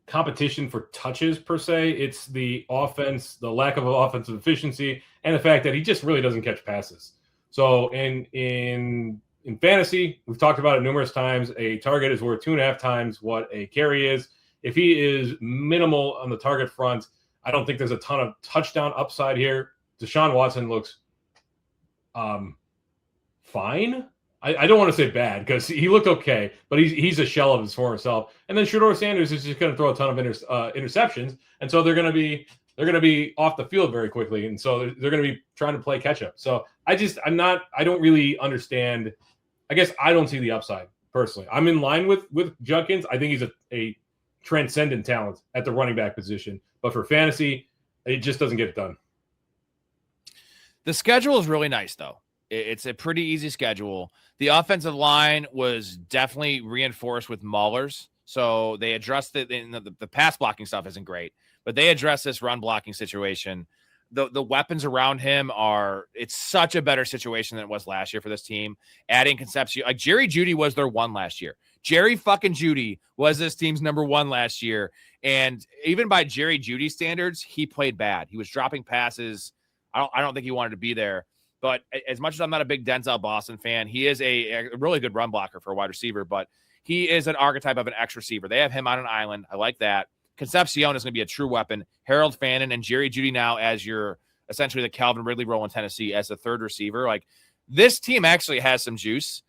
competition for touches per se. It's the offense, the lack of offensive efficiency, and the fact that he just really doesn't catch passes. So in fantasy, we've talked about it numerous times. A target is worth 2.5 times what a carry is. If he is minimal on the target front, I don't think there's a ton of touchdown upside here. Deshaun Watson looks fine. I don't want to say bad because he looked okay, but he's a shell of his former self. And then Shedeur Sanders is just going to throw a ton of interceptions, and so they're going to be off the field very quickly, and so they're going to be trying to play catch up. So I don't really understand. I guess I don't see the upside personally. I'm in line with Judkins. I think he's a transcendent talent at the running back position, but for fantasy, it just doesn't get it done. The schedule is really nice though. It's a pretty easy schedule. The offensive line was definitely reinforced with maulers. So they addressed it. The pass blocking stuff isn't great, but they addressed this run blocking situation. The weapons around him it's such a better situation than it was last year for this team. Adding Concepcion, like Jerry Jeudy was their one last year. Jerry fucking Jeudy was this team's number one last year. And even by Jerry Jeudy standards, he played bad. He was dropping passes. I don't think he wanted to be there. But as much as I'm not a big Denzel Boston fan, he is a really good run blocker for a wide receiver, but he is an archetype of an X receiver. They have him on an island. I like that. Concepcion is going to be a true weapon. Harold Fannin and Jerry Jeudy now as your essentially the Calvin Ridley role in Tennessee as the third receiver. Like this team actually has some juice.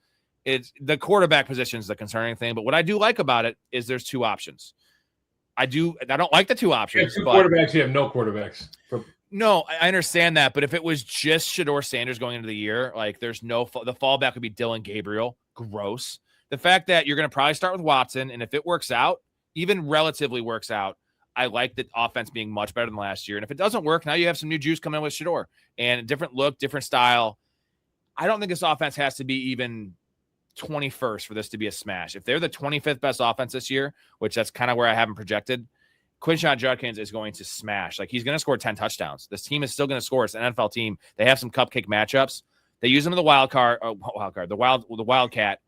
It's the quarterback position is the concerning thing, but what I do like about it is there's two options. I don't like the two options. You have two quarterbacks. You have no quarterbacks. No, I understand that, but if it was just Shedeur Sanders going into the year, like there's the fallback would be Dylan Gabriel. Gross. The fact that you're going to probably start with Watson, and if it works out, even relatively works out, I like the offense being much better than last year. And if it doesn't work, now you have some new juice coming in with Shedeur and a different look, different style. I don't think this offense has to be even 21st for this to be a smash. If they're the 25th best offense this year, which that's kind of where I have them projected, Quinshon Judkins is going to smash. Like, he's going to score 10 touchdowns. This team is still going to score. It's an NFL team. They have some cupcake matchups. They use them in the the Wildcat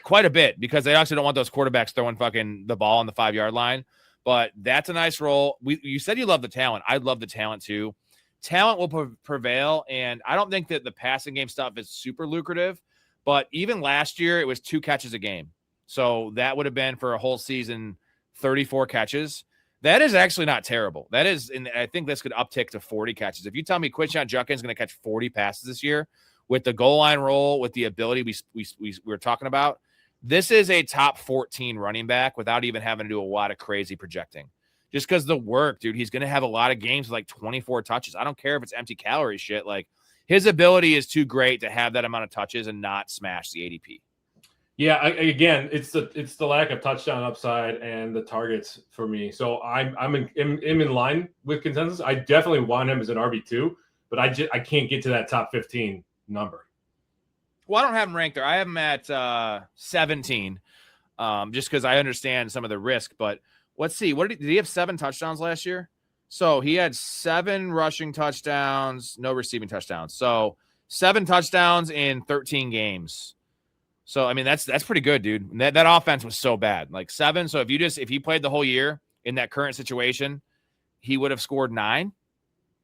quite a bit because they actually don't want those quarterbacks throwing fucking the ball on the 5-yard line. But that's a nice role. You said you love the talent. I love the talent too. Talent will prevail, and I don't think that the passing game stuff is super lucrative. But even last year, it was 2 catches a game. So that would have been for a whole season 34 catches. That is actually not terrible. That is, and I think this could uptick to 40 catches. If you tell me Quinshon Judkins is going to catch 40 passes this year with the goal line roll, with the ability we were talking about, this is a top 14 running back without even having to do a lot of crazy projecting. Just because the work, dude, he's going to have a lot of games with like 24 touches. I don't care if it's empty calorie shit. Like, his ability is too great to have that amount of touches and not smash the ADP. Yeah, again, it's the lack of touchdown upside and the targets for me. So I'm in line with consensus. I definitely want him as an RB2, but I can't get to that top 15 number. Well, I don't have him ranked there. I have him at 17, just because I understand some of the risk. But let's see. Did he have 7 touchdowns last year? So he had 7 rushing touchdowns, no receiving touchdowns. So 7 touchdowns in 13 games. So, I mean, that's pretty good, dude. That offense was so bad. Like 7. So if he played the whole year in that current situation, he would have scored 9.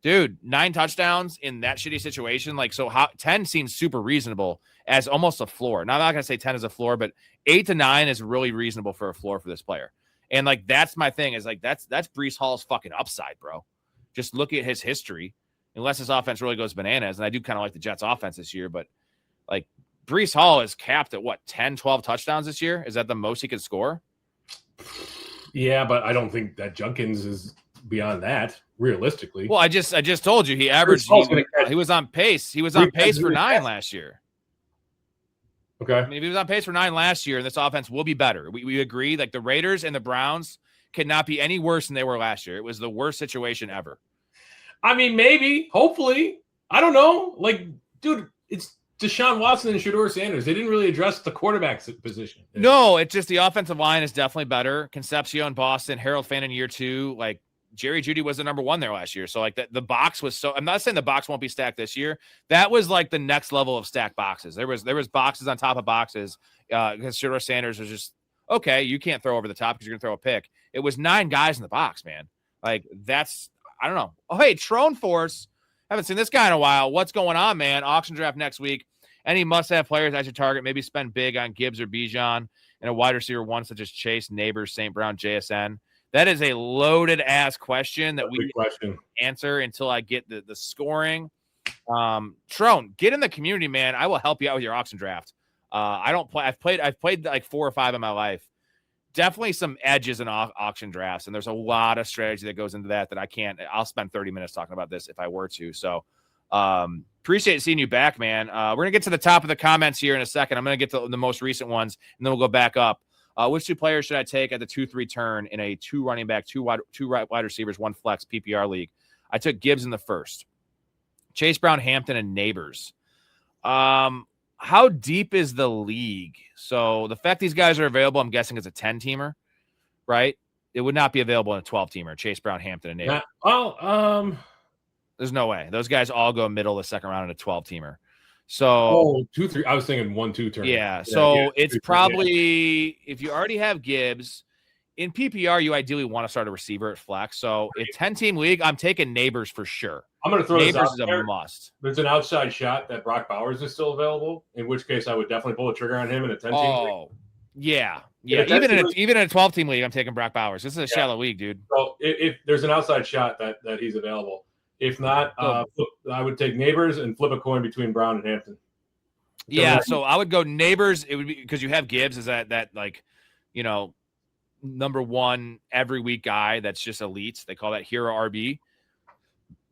Dude, 9 touchdowns in that shitty situation. Like, so 10 seems super reasonable as almost a floor. Now, I'm not going to say 10 is a floor, but 8 to 9 is really reasonable for a floor for this player. And like, that's my thing, is like, that's Breece Hall's fucking upside, bro. Just look at his history, unless his offense really goes bananas. And I do kind of like the Jets offense this year, but like, Breece Hall is capped at what, 10, 12 touchdowns this year? Is that the most he could score? Yeah, but I don't think that Judkins is beyond that, realistically. Well, I just told you he averaged. He was on pace. He was on pace for 9 last year. Okay. I mean, if he was on pace for 9 last year, this offense will be better. We agree. Like, the Raiders and the Browns cannot be any worse than they were last year. It was the worst situation ever. I mean, maybe, hopefully. I don't know. Like, dude, it's Deshaun Watson and Shedeur Sanders. They didn't really address the quarterback position. No, it's just the offensive line is definitely better. Concepcion, Boston, Harold Fant in year 2. Like, Jerry Jeudy was the number 1 there last year. So, like, the box was so – I'm not saying the box won't be stacked this year. That was, like, the next level of stacked boxes. There was boxes on top of boxes because Shedeur Sanders was just, okay, you can't throw over the top because you're going to throw a pick. It was 9 guys in the box, man. Like, that's – I don't know. Oh, hey, Trone Force. Haven't seen this guy in a while. What's going on, man? Auction draft next week. Any must-have players I should target? Maybe spend big on Gibbs or Bijan and a wide receiver 1 such as Chase, Neighbors, St. Brown, JSN. That is a loaded-ass question that we can't answer until I get the scoring. Trone, get in the community, man. I will help you out with your auction draft. I don't play. I've played like 4 or 5 in my life. Definitely some edges in auction drafts, and there's a lot of strategy that goes into that I can't. I'll spend 30 minutes talking about this if I were to. So appreciate seeing you back, man. We're gonna get to the top of the comments here in a second. I'm gonna get to the most recent ones, and then we'll go back up. Which 2 players should I take at the 2-3 turn in a 2 running back, 2 wide receivers, 1 flex PPR league? I took Gibbs in the first. Chase Brown, Hampton, and Neighbors. How deep is the league? So the fact these guys are available, I'm guessing, is a 10-teamer, right? It would not be available in a 12-teamer. Chase Brown, Hampton, and Neighbors. There's no way. Those guys all go middle of the second round in a 12-teamer. So 2-3. I was thinking 1-2 turn. Yeah. So it's probably if you already have Gibbs in PPR, you ideally want to start a receiver at flex. So a 10-team league, I'm taking Neighbors for sure. I'm going to throw Neighbors this out there. A must. There's an outside shot that Brock Bowers is still available, in which case I would definitely pull a trigger on him in a 10-team league. Oh, yeah. Even in a 12-team league, I'm taking Brock Bowers. This is a shallow league, dude. So if there's an outside shot that he's available. If not, I would take Neighbors and flip a coin between Brown and Hampton. Yeah, so I would go Neighbors. It would be because you have Gibbs as that like, you know, number 1 every week guy that's just elite. They call that hero RB.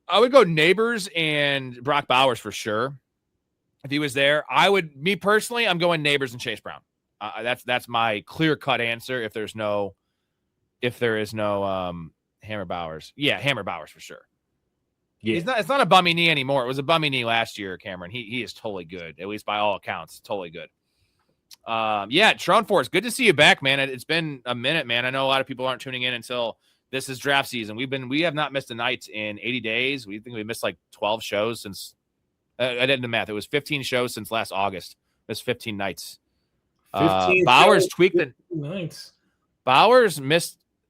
I would go Neighbors and Brock Bowers for sure. If he was there, me personally, I'm going Neighbors and Chase Brown. That's my clear-cut answer if there's no if there is no Hammer Bowers. Yeah, Hammer Bowers for sure. Yeah. It's not a bummy knee anymore. It was a bummy knee last year, Cameron. He is totally good, at least by all accounts. Totally good. Yeah, Tron Force, good to see you back, man. It's been a minute, man. I know a lot of people aren't tuning in until this is draft season. We have not missed a night in 80 days. We think we missed like 12 shows since I did the math. It was 15 shows since last August. Missed 15 nights. 15 Bowers tweaked it. Nights. Bowers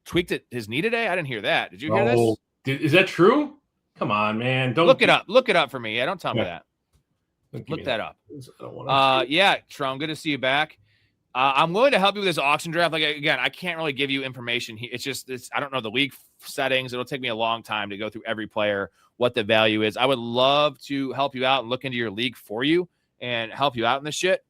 tweaked his knee today. I didn't hear that. Did you hear this? Is that true? Come on, man. Don't look it up. Look it up for me. Yeah, don't tell me that. Look that up. Yeah, Tron, good to see you back. I'm willing to help you with this auction draft. Like, again, I can't really give you information. I don't know the league settings. It'll take me a long time to go through every player, what the value is. I would love to help you out and look into your league for you and help you out in this shit.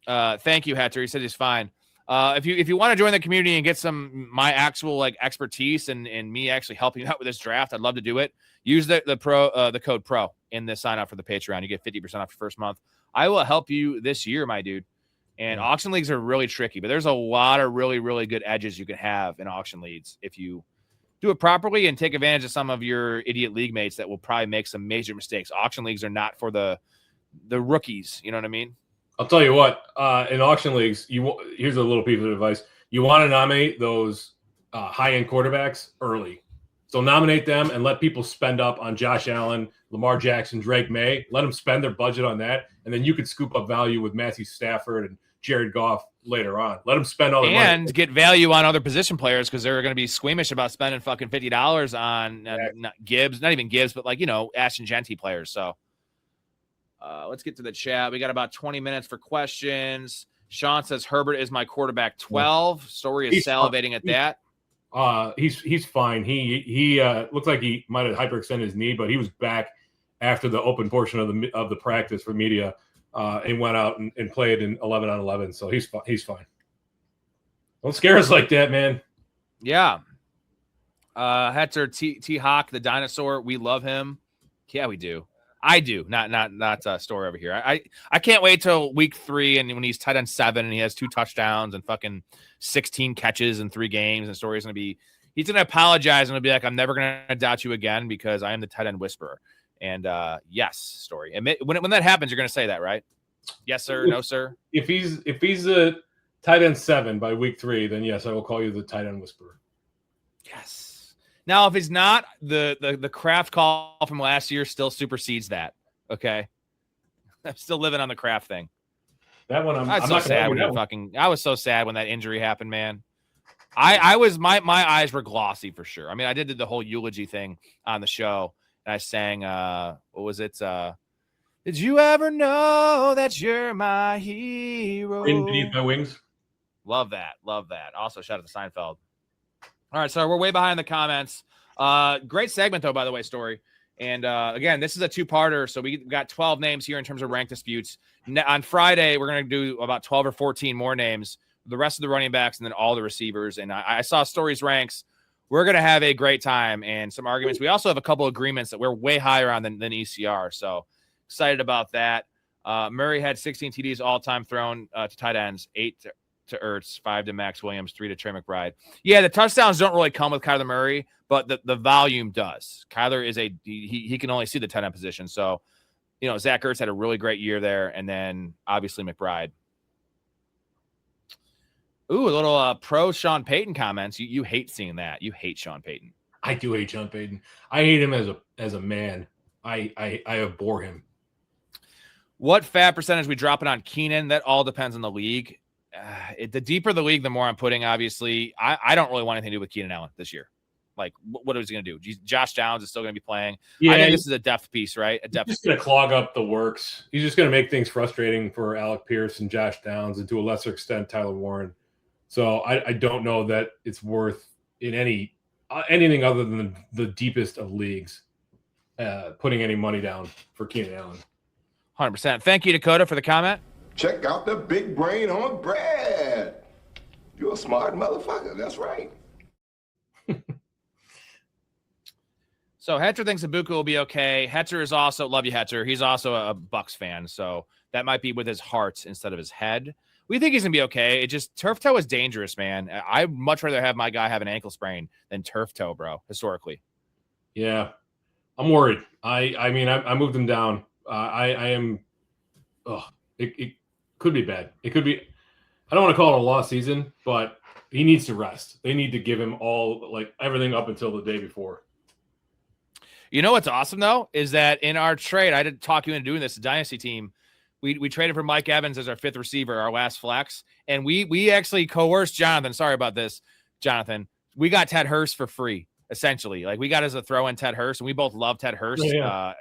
Thank you, Hatcher. He said he's fine. If you want to join the community and get my actual like expertise and me actually helping you out with this draft, I'd love to do it. Use the code PRO in the sign up for the Patreon. You get 50% off your first month. I will help you this year, my dude. And auction leagues are really tricky, but there's a lot of really, really good edges you can have in auction leagues if you do it properly and take advantage of some of your idiot league mates that will probably make some major mistakes. Auction leagues are not for the rookies. You know what I mean? I'll tell you what. In auction leagues, here's a little piece of advice. You want to nominate those high-end quarterbacks early. So nominate them and let people spend up on Josh Allen, Lamar Jackson, Drake May. Let them spend their budget on that, and then you could scoop up value with Matthew Stafford and Jared Goff later on. Let them spend all their money. And get value on other position players because they're going to be squeamish about spending fucking $50 on not Gibbs, not even Gibbs, but like, Ashton Genty players. So let's get to the chat. We got about 20 minutes for questions. Sean says Herbert is my quarterback 12. Story is salivating at that. He's fine. He looks like he might have hyperextended his knee, but he was back after the open portion of the practice for media, and went out and played in 11 on 11. So he's fine. Don't scare us like that, man. Yeah. Hetzer T Hawk, the dinosaur. We love him. Yeah, we do. I do. Not Story over here. I can't wait till week 3 and when he's tight end 7 and he has 2 touchdowns and fucking 16 catches in 3 games, and Story's he's gonna apologize and he'll be like, I'm never gonna doubt you again because I am the tight end whisperer. And yes, Story. When that happens, you're gonna say that, right? Yes, sir. No, sir. If he's a tight end 7 by week 3, then yes, I will call you the tight end whisperer. Yes. Now, if it's not, the Kraft call from last year still supersedes that. Okay, I'm still living on the Kraft thing. That one, I was so sad when I was so sad when that injury happened, man. I was my eyes were glossy for sure. I mean, I did the whole eulogy thing on the show, and I sang what was it? Did you ever know that you're my hero? Beneath my wings. Love that. Also, shout out to Seinfeld. All right, so we're way behind the comments. Great segment, though, by the way, Story. And, again, this is a 2-parter, so we got 12 names here in terms of rank disputes. On Friday, we're going to do about 12 or 14 more names, the rest of the running backs and then all the receivers. And I saw Story's ranks. We're going to have a great time and some arguments. We also have a couple agreements that we're way higher on than ECR, so excited about that. Murray had 16 TDs all-time thrown to tight ends, 8 to Ertz, 5 to Max Williams, 3 to Trey McBride. Yeah, the touchdowns don't really come with Kyler Murray, but the volume does. Kyler is he can only see the tight end position. So, Zach Ertz had a really great year there, and then obviously McBride. Ooh, a little pro Sean Payton comments. You hate seeing that. You hate Sean Payton. I do hate Sean Payton. I hate him as a man. I abhor him. What fab percentage we dropping on Keenan? That all depends on the league. The deeper the league, the more I'm putting. Obviously, I don't really want anything to do with Keenan Allen this year. Like, what is he going to do? Josh Downs is still going to be playing. Yeah, I think this is a depth piece, right? He's just going to clog up the works. He's just going to make things frustrating for Alec Pierce and Josh Downs, and to a lesser extent, Tyler Warren. So I don't know that it's worth in anything other than the deepest of leagues putting any money down for Keenan Allen. 100%. Thank you, Dakota, for the comment. Check out the big brain on Brad. You're a smart motherfucker. That's right. So Hetzer thinks Ibuka will be okay. Hetzer is also, love you, Hetzer. He's also a Bucks fan, so that might be with his heart instead of his head. we think he's gonna be okay. It just turf toe is dangerous, man. I'd much rather have my guy have an ankle sprain than turf toe, bro. Historically. Yeah, I'm worried. I mean, I moved him down. I am. Oh, it could be bad. It could be. I don't want to call it a lost season, but he needs to rest. They need to give him everything up until the day before. You know what's awesome though is that in our trade, I did talk you into doing this. The dynasty team, we traded for Mike Evans as our 5th receiver, our last flex, and we actually coerced Jonathan. Sorry about this, Jonathan. We got Ted Hurst for free, essentially. Like we got as a throw-in Ted Hurst, and we both love Ted Hurst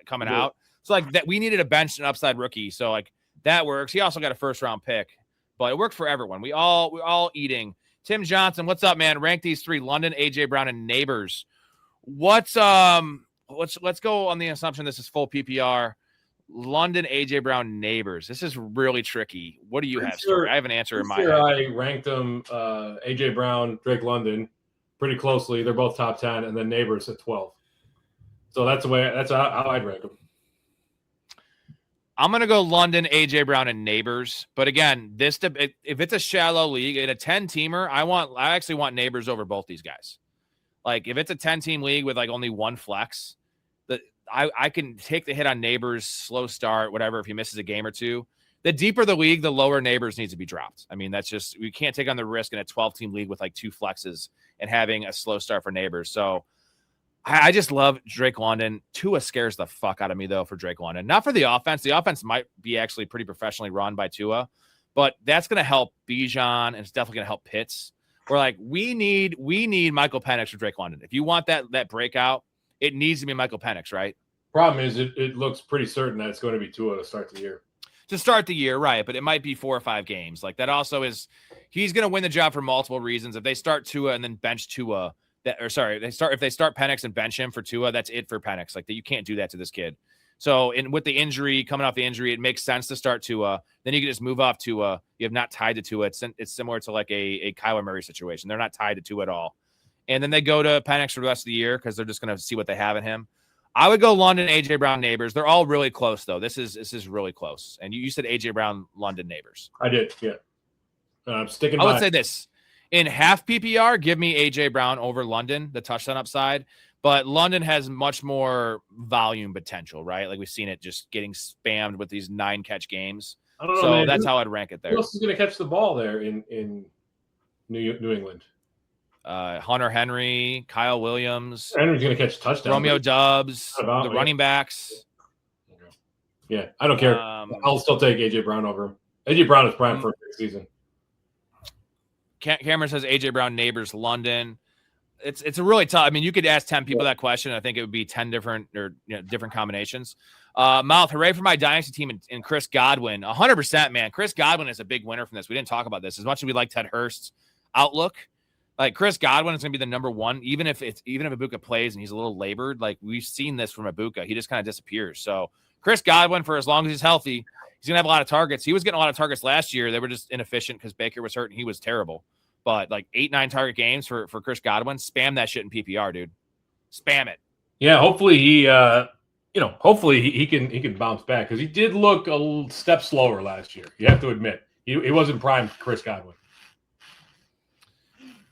coming out. So like that, we needed a bench and upside rookie. So like that works. He also got a 1st-round pick, but it worked for everyone. We're all eating. Tim Johnson, what's up, man? Rank these 3: London, AJ Brown, and Neighbors. Let's go on the assumption this is full PPR. London, AJ Brown, Neighbors. This is really tricky. What do you have? Sure, I have an answer in my head. I ranked them AJ Brown, Drake London pretty closely. They're both top 10, and then Neighbors at 12. So that's how I'd rank them. I'm going to go London, AJ Brown, and Neighbors. But again, if it's a shallow league, in a 10-teamer, I actually want Neighbors over both these guys. Like if it's a 10-team league with like only one flex, I can take the hit on Neighbors, slow start, whatever, if he misses a game or two. The deeper the league, the lower Neighbors needs to be dropped. I mean, that's just, we can't take on the risk in a 12-team league with like 2 flexes and having a slow start for Neighbors. So I just love Drake London. Tua scares the fuck out of me, though, for Drake London. Not for the offense. The offense might be actually pretty professionally run by Tua, but that's going to help Bijan, and it's definitely going to help Pitts. We're like, we need Michael Penix for Drake London. If you want that breakout, it needs to be Michael Penix, right? Problem is, it looks pretty certain that it's going to be Tua to start the year. To start the year, right? But it might be 4 or 5 games. Like that also is, he's going to win the job for multiple reasons. If they start Tua and then bench Tua, if they start Penix and bench him for Tua, that's it for Penix. Like that, you can't do that to this kid. So, with the injury, coming off the injury, it makes sense to start Tua. Then you can just move off Tua. You have not tied to Tua. It's similar to like a Kyler Murray situation. They're not tied to Tua at all. And then they go to Penix for the rest of the year because they're just going to see what they have in him. I would go London, AJ Brown, Neighbors. They're all really close though. This is really close. And you said AJ Brown, London, Neighbors. I did, yeah. I'm sticking. I would say this. In half PPR, give me AJ Brown over London, the touchdown upside. But London has much more volume potential, right? Like we've seen it just getting spammed with these 9-catch games. I don't know, so man. that's how I'd rank it there. Who else is going to catch the ball there in New England? Hunter Henry, Kyle Williams. Henry's going to catch touchdowns. Romeo Doubs, the running backs. Yeah, I don't care. I'll still take AJ Brown over him. AJ Brown is prime for a big season. Cameron says AJ Brown, Neighbors, London. It's a really tough. I mean, you could ask 10 people that question. I think it would be 10 different different combinations. Mouth, hooray for my dynasty team and Chris Godwin. 100%, man. Chris Godwin is a big winner from this. We didn't talk about this as much as we like Ted Hurst's outlook. Like Chris Godwin is going to be the number one, even if Ibuka plays and he's a little labored. Like we've seen this from Ibuka, he just kind of disappears. So Chris Godwin, for as long as he's healthy, he's going to have a lot of targets. He was getting a lot of targets last year. They were just inefficient because Baker was hurt and he was terrible. But like 8-9 target games for Chris Godwin, spam that shit in PPR, dude. Spam it. Yeah, hopefully he can bounce back because he did look a step slower last year. You have to admit he wasn't prime for Chris Godwin.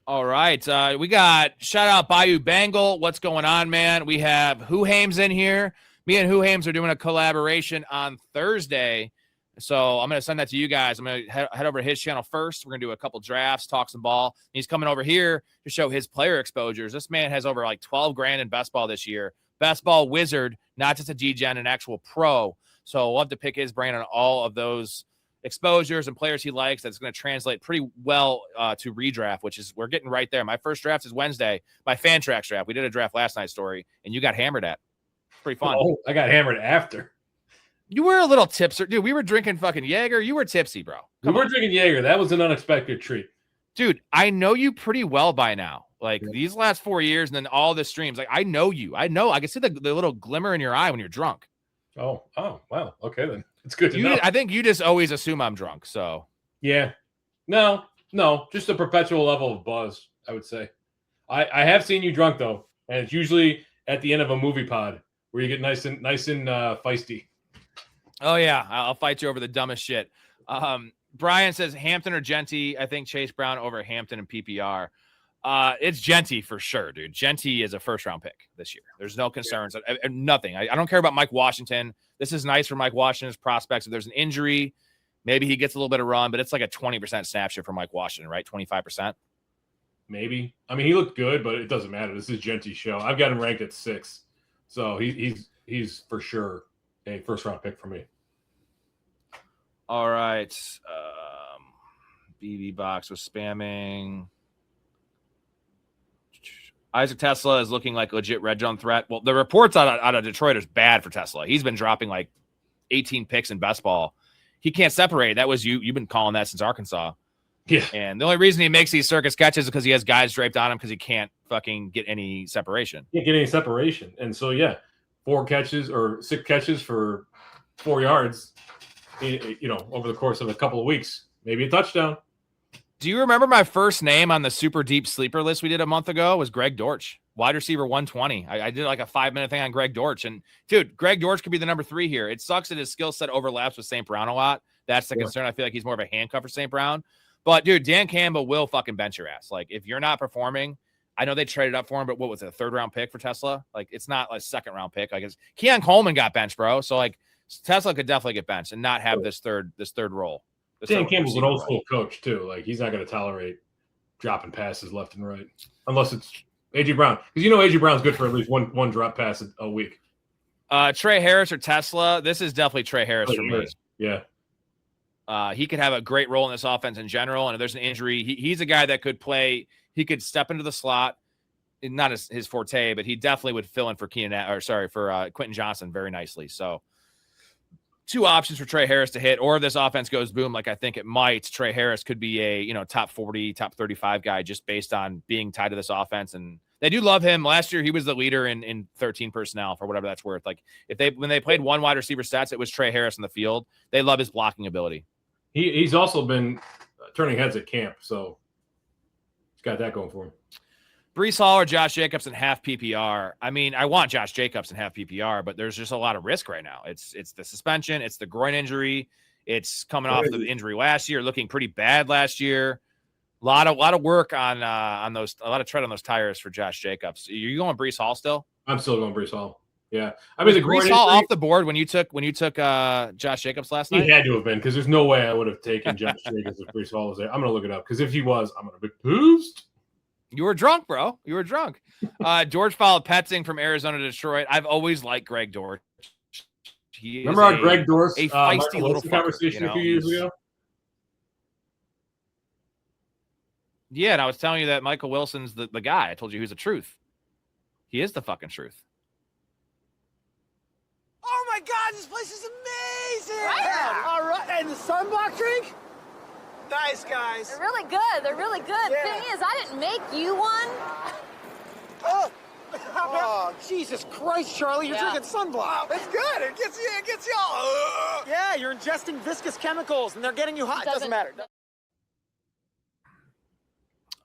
All right, we got shout out Bayou Bengal. What's going on, man? We have Who Hames in here. Me and Who Hames are doing a collaboration on Thursday. So I'm going to send that to you guys. I'm going to head over to his channel first. We're going to do a couple drafts, talk some ball. He's coming over here to show his player exposures. This man has over like 12 grand in best ball this year. Best ball wizard, not just a G-Gen, an actual pro. So we'll have to pick his brain on all of those exposures and players he likes. That's going to translate pretty well to redraft, which is we're getting right there. My first draft is Wednesday. My Fantrax draft. We did a draft last night, Story, and you got hammered at. Pretty fun. Oh, I got hammered after. You were a little tipsy. Dude, we were drinking fucking Jaeger. You were tipsy, bro. We were drinking Jaeger. That was an unexpected treat. Dude, I know you pretty well by now. Like these last 4 years and then all the streams. Like I know you. I can see the little glimmer in your eye when you're drunk. Oh, wow. Okay, then. It's good to know. I think you just always assume I'm drunk, so. Yeah. No. Just a perpetual level of buzz, I would say. I have seen you drunk, though, and it's usually at the end of a movie pod where you get nice and feisty. Oh, yeah. I'll fight you over the dumbest shit. Brian says Hampton or Genty. I think Chase Brown over Hampton and PPR. It's Genty for sure, dude. Genty is a first-round pick this year. There's no concerns. Nothing. I don't care about Mike Washington. This is nice for Mike Washington's prospects. If there's an injury, maybe he gets a little bit of run, but it's like a 20% snap share for Mike Washington, right? 25%. Maybe. I mean, he looked good, but it doesn't matter. This is Genty's show. I've got him ranked at 6, so he's for sure a first-round pick for me. All right. BB Box was spamming. Isaac Tesla is looking like legit red zone threat. Well, the reports out of Detroit is bad for Tesla. He's been dropping like 18 picks in best ball. He can't separate. That was you. You've been calling that since Arkansas. Yeah. And the only reason he makes these circus catches is because he has guys draped on him because he can't fucking get any separation. Can't get any separation. And so, 4 catches or 6 catches for 4 yards, over the course of a couple of weeks, maybe a touchdown. Do you remember my first name on the super deep sleeper list we did a month ago was Greg Dortch, wide receiver 120. I did like a 5-minute thing on Greg Dortch. And, dude, Greg Dortch could be the number 3 here. It sucks that his skill set overlaps with St. Brown a lot. That's the concern. I feel like he's more of a handcuff for St. Brown. But, dude, Dan Campbell will fucking bench your ass. Like, if you're not performing, I know they traded up for him, but what was it, a 3rd-round pick for Tesla? Like, it's not like a 2nd-round pick. Like, Keon Coleman got benched, bro. So, like, Tesla could definitely get benched and not have this third role. Dan Campbell's an old school coach, too. Like, he's not going to tolerate dropping passes left and right, unless it's A.J. Brown. Because A.J. Brown's good for at least one drop pass a week. Trey Harris or Tesla? This is definitely Trey Harris for me. Yeah. He could have a great role in this offense in general, and if there's an injury, he's a guy that could play. He could step into the slot, not his forte, but he definitely would fill in for Quentin Johnson very nicely. So 2 options for Trey Harris to hit, or if this offense goes boom, like I think it might, Trey Harris could be a top 40, top 35 guy just based on being tied to this offense. And they do love him. Last year, he was the leader in 13 personnel for whatever that's worth. Like when they played one wide receiver stats, it was Trey Harris in the field. They love his blocking ability. He's also been turning heads at camp, so he's got that going for him. Breece Hall or Josh Jacobs in half PPR. I mean, I want Josh Jacobs in half PPR, but there's just a lot of risk right now. It's the suspension, it's the groin injury, it's coming off the injury last year, looking pretty bad last year. A lot of work on those, a lot of tread on those tires for Josh Jacobs. Are you going Breece Hall still? I'm still going Breece Hall. Yeah, I mean, the Breece Hall off the board when you took Josh Jacobs last night. He had to have been, because there's no way I would have taken Josh Jacobs if Breece Hall was there. I'm gonna look it up, because if he was, I'm gonna be pissed. You were drunk, bro. You were drunk. George followed Petzing from Arizona to Detroit. I've always liked Greg Dortch. Remember our Greg Dortch a feisty little conversation a few years ago? Yeah, and I was telling you that Michael Wilson's the guy. I told you he was the truth. He is the fucking truth. Oh my God, this place is amazing! Right? Yeah. All right, and the sunblock drink? Nice, guys. They're really good. They're really good. Yeah. Thing is, I didn't make you one. Oh, Jesus Christ, Charlie, you're drinking sunblock. That's good. It gets you all. Yeah, you're ingesting viscous chemicals, and they're getting you hot. It doesn't matter.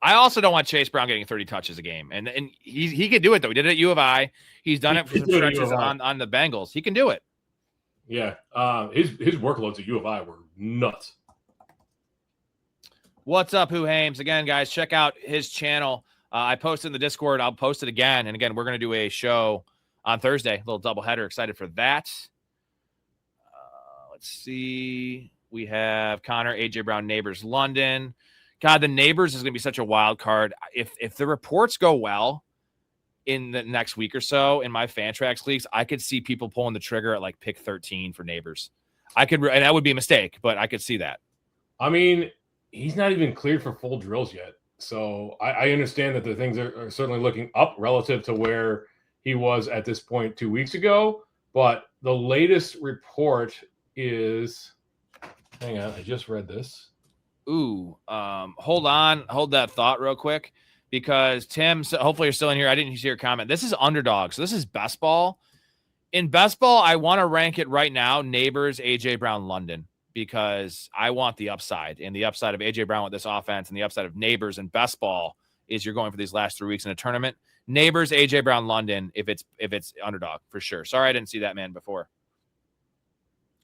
I also don't want Chase Brown getting 30 touches a game. And he could do it, though. He did it at U of I. He's done it for some stretches on the Bengals. He can do it. Yeah. His workloads at U of I were nuts. What's up, Who Hames? Again, guys, check out his channel. I posted in the Discord. I'll post it again. And again, we're going to do a show on Thursday, a little doubleheader. Excited for that. Let's see. We have Connor, A.J. Brown, Neighbors, London. God, the Neighbors is going to be such a wild card. If the reports go well in the next week or so in my Fantrax leagues, I could see people pulling the trigger at like pick 13 for Neighbors. And that would be a mistake, but I could see that. I mean, he's not even cleared for full drills yet. So I understand that the things are certainly looking up relative to where he was at this point 2 weeks ago. But the latest report is, hang on, I just read this. Hold that thought real quick, because Tim, hopefully you're still in here. I didn't see your comment. This is underdog. So this is best ball. In best ball, I want to rank it right now. Neighbors, A.J. Brown, London, because I want the upside, and the upside of A.J. Brown with this offense and the upside of Neighbors and best ball is you're going for these last 3 weeks in a tournament. Neighbors, A.J. Brown, London, if it's underdog for sure. Sorry, I didn't see that man before.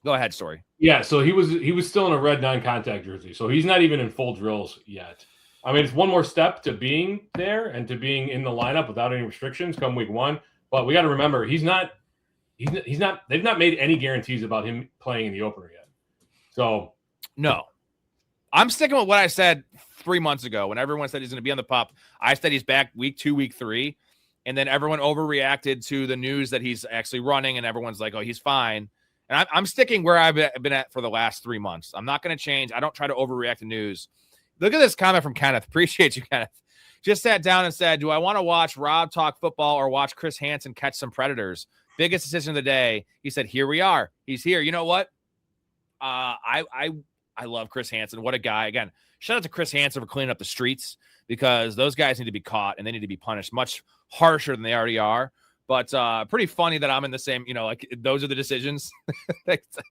Go ahead, Story. Yeah, so he was still in a red non-contact jersey, so he's not even in full drills yet. I mean, it's one more step to being there and to being in the lineup without any restrictions come week 1. But we got to remember, he's not. They've not made any guarantees about him playing in the opener yet. So no, I'm sticking with what I said 3 months ago when everyone said he's going to be on the pup. I said he's back week 2, week 3, and then everyone overreacted to the news that he's actually running, and everyone's like, "Oh, he's fine." And I'm sticking where I've been at for the last 3 months. I'm not going to change. I don't try to overreact to news. Look at this comment from Kenneth. Appreciate you, Kenneth. Just sat down and said, "Do I want to watch Rob talk football or watch Chris Hansen catch some Predators? Biggest decision of the day." He said, "Here we are. He's here." You know what? I love Chris Hansen. What a guy. Again, shout out to Chris Hansen for cleaning up the streets, because those guys need to be caught and they need to be punished much harsher than they already are. But pretty funny that I'm in the same, like those are the decisions.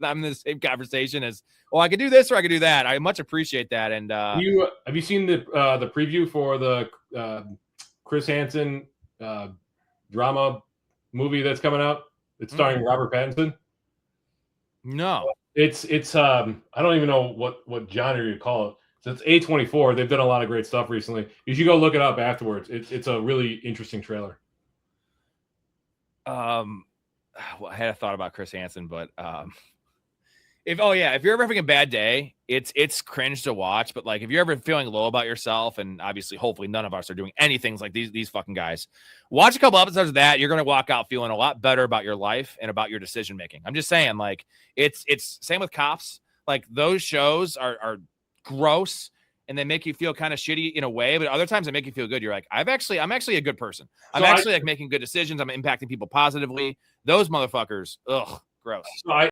I'm in the same conversation as, I could do this or I could do that. I much appreciate that. And have you seen the preview for the Chris Hansen drama movie that's coming out? It's starring Robert Pattinson. No, it's I don't even know what genre you call it. So it's A24. They've done a lot of great stuff recently. You should go look it up afterwards. It's a really interesting trailer. I had a thought about Chris Hansen, but if you're ever having a bad day, it's cringe to watch. But like if you're ever feeling low about yourself, and obviously, hopefully, none of us are doing anything like these fucking guys, watch a couple episodes of that. You're gonna walk out feeling a lot better about your life and about your decision making. I'm just saying, like it's same with Cops. Like those shows are gross and they make you feel kind of shitty in a way, but other times they make you feel good. You're like, I'm actually a good person. I'm actually like making good decisions. I'm impacting people positively. Those motherfuckers, ugh, gross. So